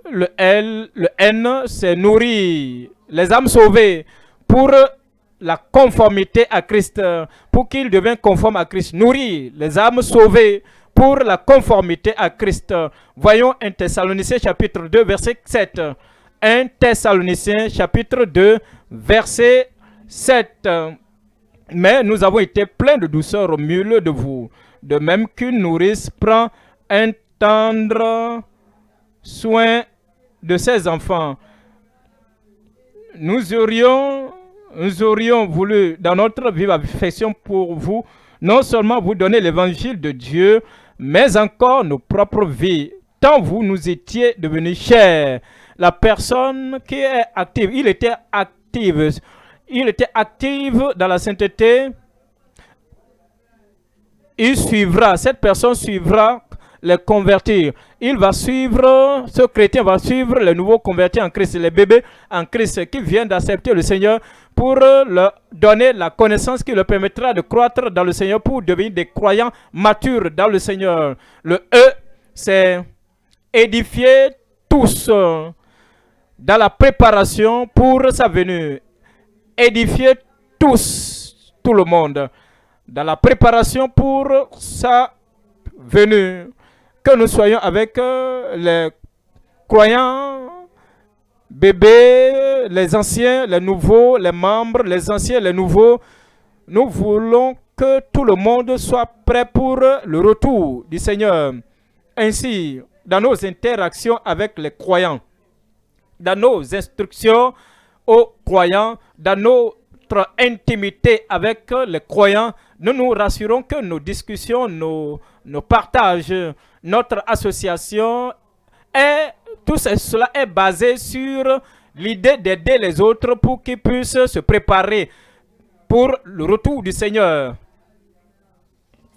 Le N, c'est nourrir les âmes sauvées pour la conformité à Christ, pour qu'ils deviennent conformes à Christ. Nourrir les âmes sauvées pour la conformité à Christ. Voyons 1 Thessaloniciens chapitre 2, verset 7. 1 Thessaloniciens chapitre 2, verset 7. Mais nous avons été pleins de douceur au milieu de vous, de même qu'une nourrice prend un tendre soin de ces enfants. Nous aurions voulu, dans notre vive affection pour vous, non seulement vous donner l'évangile de Dieu, mais encore nos propres vies, tant vous nous étiez devenus chers. La personne qui est active, il était actif dans la sainteté. Cette personne suivra les convertir. Ce chrétien va suivre les nouveaux convertis en Christ, les bébés en Christ qui viennent d'accepter le Seigneur pour leur donner la connaissance qui leur permettra de croître dans le Seigneur pour devenir des croyants matures dans le Seigneur. Le E, c'est édifier tous dans la préparation pour sa venue. Édifier tous, tout le monde, dans la préparation pour sa venue. Que nous soyons avec les croyants, bébés, les anciens, les nouveaux, les membres, les anciens, les nouveaux. Nous voulons que tout le monde soit prêt pour le retour du Seigneur. Ainsi, dans nos interactions avec les croyants, dans nos instructions aux croyants, dans notre intimité avec les croyants, nous nous rassurons que nos discussions, nos partages, notre association, tout cela est basé sur l'idée d'aider les autres pour qu'ils puissent se préparer pour le retour du Seigneur.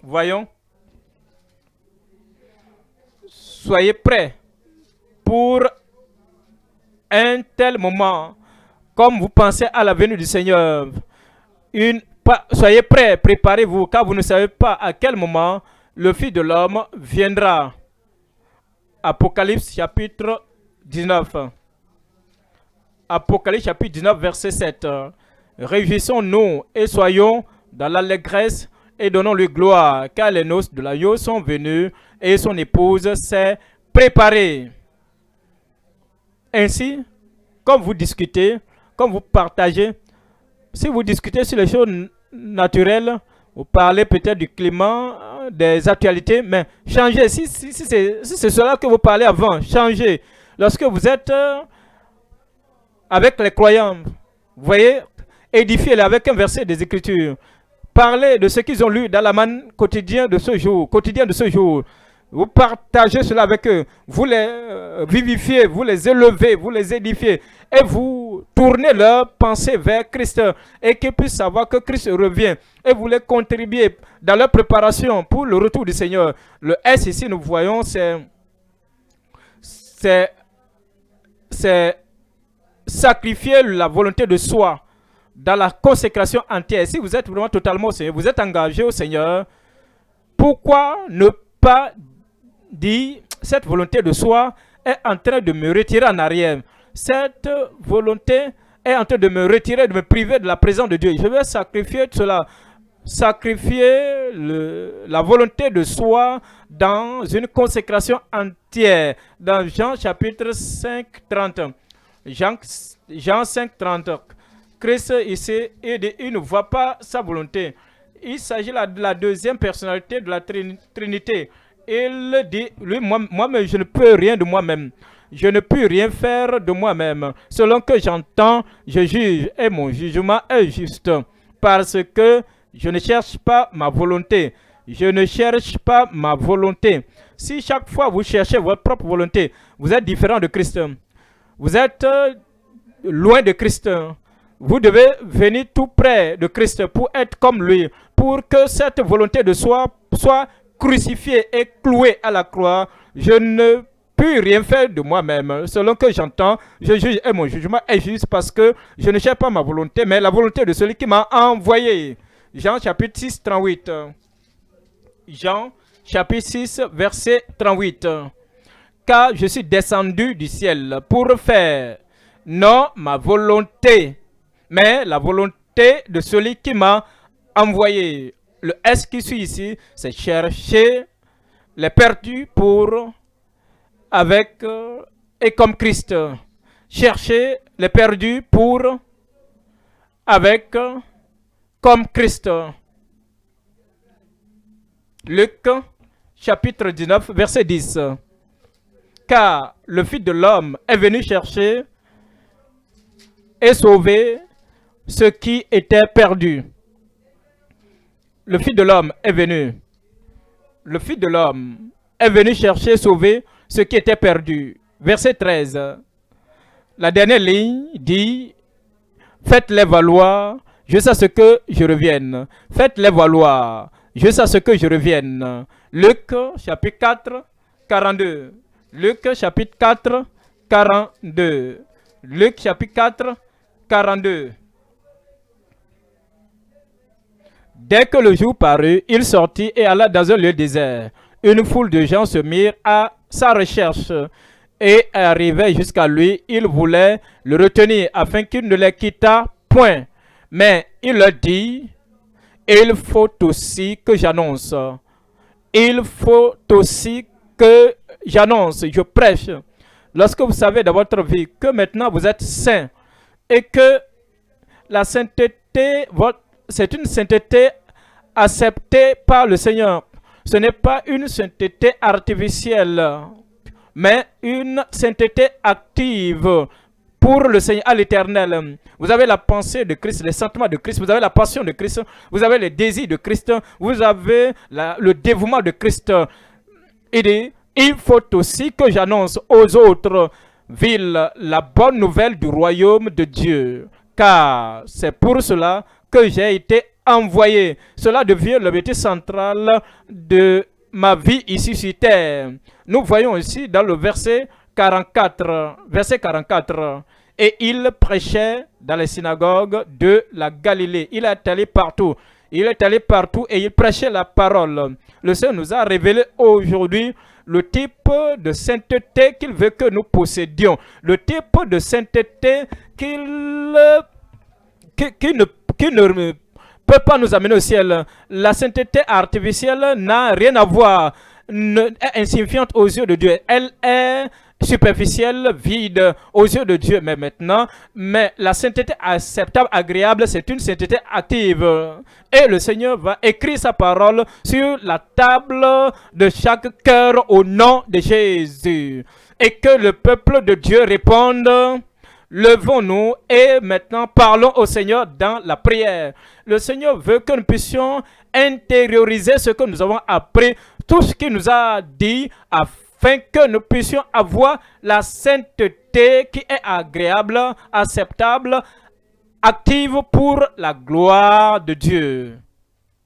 Voyons. Soyez prêts pour un tel moment, comme vous pensez à la venue du Seigneur. Soyez prêts, préparez-vous, car vous ne savez pas à quel moment le Fils de l'homme viendra. Apocalypse chapitre 19. Apocalypse chapitre 19, verset 7. Réjouissons-nous et soyons dans l'allégresse et donnons-lui gloire, car les noces de l'agneau sont venues et son épouse s'est préparée. Ainsi, comme vous discutez, comme vous partagez, si vous discutez sur les choses naturelles, vous parlez peut-être du climat, des actualités, mais changez. Si c'est cela que vous parlez avant, changez. Lorsque vous êtes avec les croyants, vous voyez, édifiez-les avec un verset des Écritures. Parlez de ce qu'ils ont lu dans la manne quotidienne de ce jour. Vous partagez cela avec eux. Vous les vivifiez, vous les élevez, vous les édifiez. Et vous tournez leur pensée vers Christ. Et qu'ils puissent savoir que Christ revient. Et vous les contribuez dans leur préparation pour le retour du Seigneur. Le S ici, nous voyons, c'est sacrifier la volonté de soi dans la consécration entière. Si vous êtes vraiment totalement au Seigneur, vous êtes engagé au Seigneur, pourquoi ne pas dire cette volonté de soi est en train de me retirer en arrière. Cette volonté est en train de me retirer, de me priver de la présence de Dieu. Je vais sacrifier cela. Sacrifier la volonté de soi dans une consécration entière. Dans Jean chapitre 5, 30. Jean 5, 30. Christ ici, il ne voit pas sa volonté. Il s'agit de la deuxième personnalité de la Trinité. Il dit, lui, moi-même, je ne peux rien de moi-même. Je ne peux rien faire de moi-même. Selon que j'entends, je juge et mon jugement est juste. Parce que je ne cherche pas ma volonté. Je ne cherche pas ma volonté. Si chaque fois vous cherchez votre propre volonté, vous êtes différent de Christ. Vous êtes loin de Christ. Vous devez venir tout près de Christ pour être comme lui. Pour que cette volonté de soi soit crucifiée et clouée à la croix. Je ne peux rien faire de moi-même. Selon que j'entends, je juge et mon jugement est juste parce que je ne cherche pas ma volonté, mais la volonté de celui qui m'a envoyé. Jean chapitre 6, 38. Jean chapitre 6, verset 38. Car je suis descendu du ciel pour faire non ma volonté, mais la volonté de celui qui m'a envoyé. Le S qui suit ici, c'est chercher les perdus pour avec et comme Christ. Chercher les perdus pour avec comme Christ. Luc chapitre 19 verset 10. car le Fils de l'homme est venu chercher et sauver ce qui était perdu. Le Fils de l'homme est venu. Le Fils de l'homme est venu chercher et sauver ce qui était perdu. Verset 13. La dernière ligne dit: faites-les valoir jusqu'à ce que je revienne. Faites-les valoir jusqu'à ce que je revienne. Luc chapitre 4, 42. Luc chapitre 4, 42. Luc chapitre 4, 42. Dès que le jour parut, il sortit et alla dans un lieu désert. Une foule de gens se mirent à sa recherche et arrivaient jusqu'à lui. Ils voulaient le retenir afin qu'il ne les quittât point. Mais il leur dit: il faut aussi que j'annonce. Il faut aussi que j'annonce, je prêche. Lorsque vous savez dans votre vie que maintenant vous êtes saint et que la sainteté, c'est une sainteté acceptée par le Seigneur. Ce n'est pas une sainteté artificielle, mais une sainteté active pour le Seigneur, à l'Éternel. Vous avez la pensée de Christ, les sentiments de Christ, vous avez la passion de Christ, vous avez les désirs de Christ, vous avez le dévouement de Christ. Il dit: il faut aussi que j'annonce aux autres villes la bonne nouvelle du royaume de Dieu, car c'est pour cela que j'ai été envoyé. Cela devient l'objectif central de ma vie ici sur terre. Nous voyons ici dans le verset 44, et il prêchait dans les synagogues de la Galilée. Il est allé partout. Il est allé partout et il prêchait la parole. Le Seigneur nous a révélé aujourd'hui le type de sainteté qu'il veut que nous possédions. Le type de sainteté qui ne peut pas nous amener au ciel. La sainteté artificielle n'a rien à voir, est insignifiante aux yeux de Dieu. Elle est superficielle, vide aux yeux de Dieu. Mais la sainteté acceptable, agréable, c'est une sainteté active. Et le Seigneur va écrire sa parole sur la table de chaque cœur au nom de Jésus. Et que le peuple de Dieu réponde: levons-nous et maintenant parlons au Seigneur dans la prière. Le Seigneur veut que nous puissions intérioriser ce que nous avons appris, tout ce qu'il nous a dit, afin que nous puissions avoir la sainteté qui est agréable, acceptable, active pour la gloire de Dieu.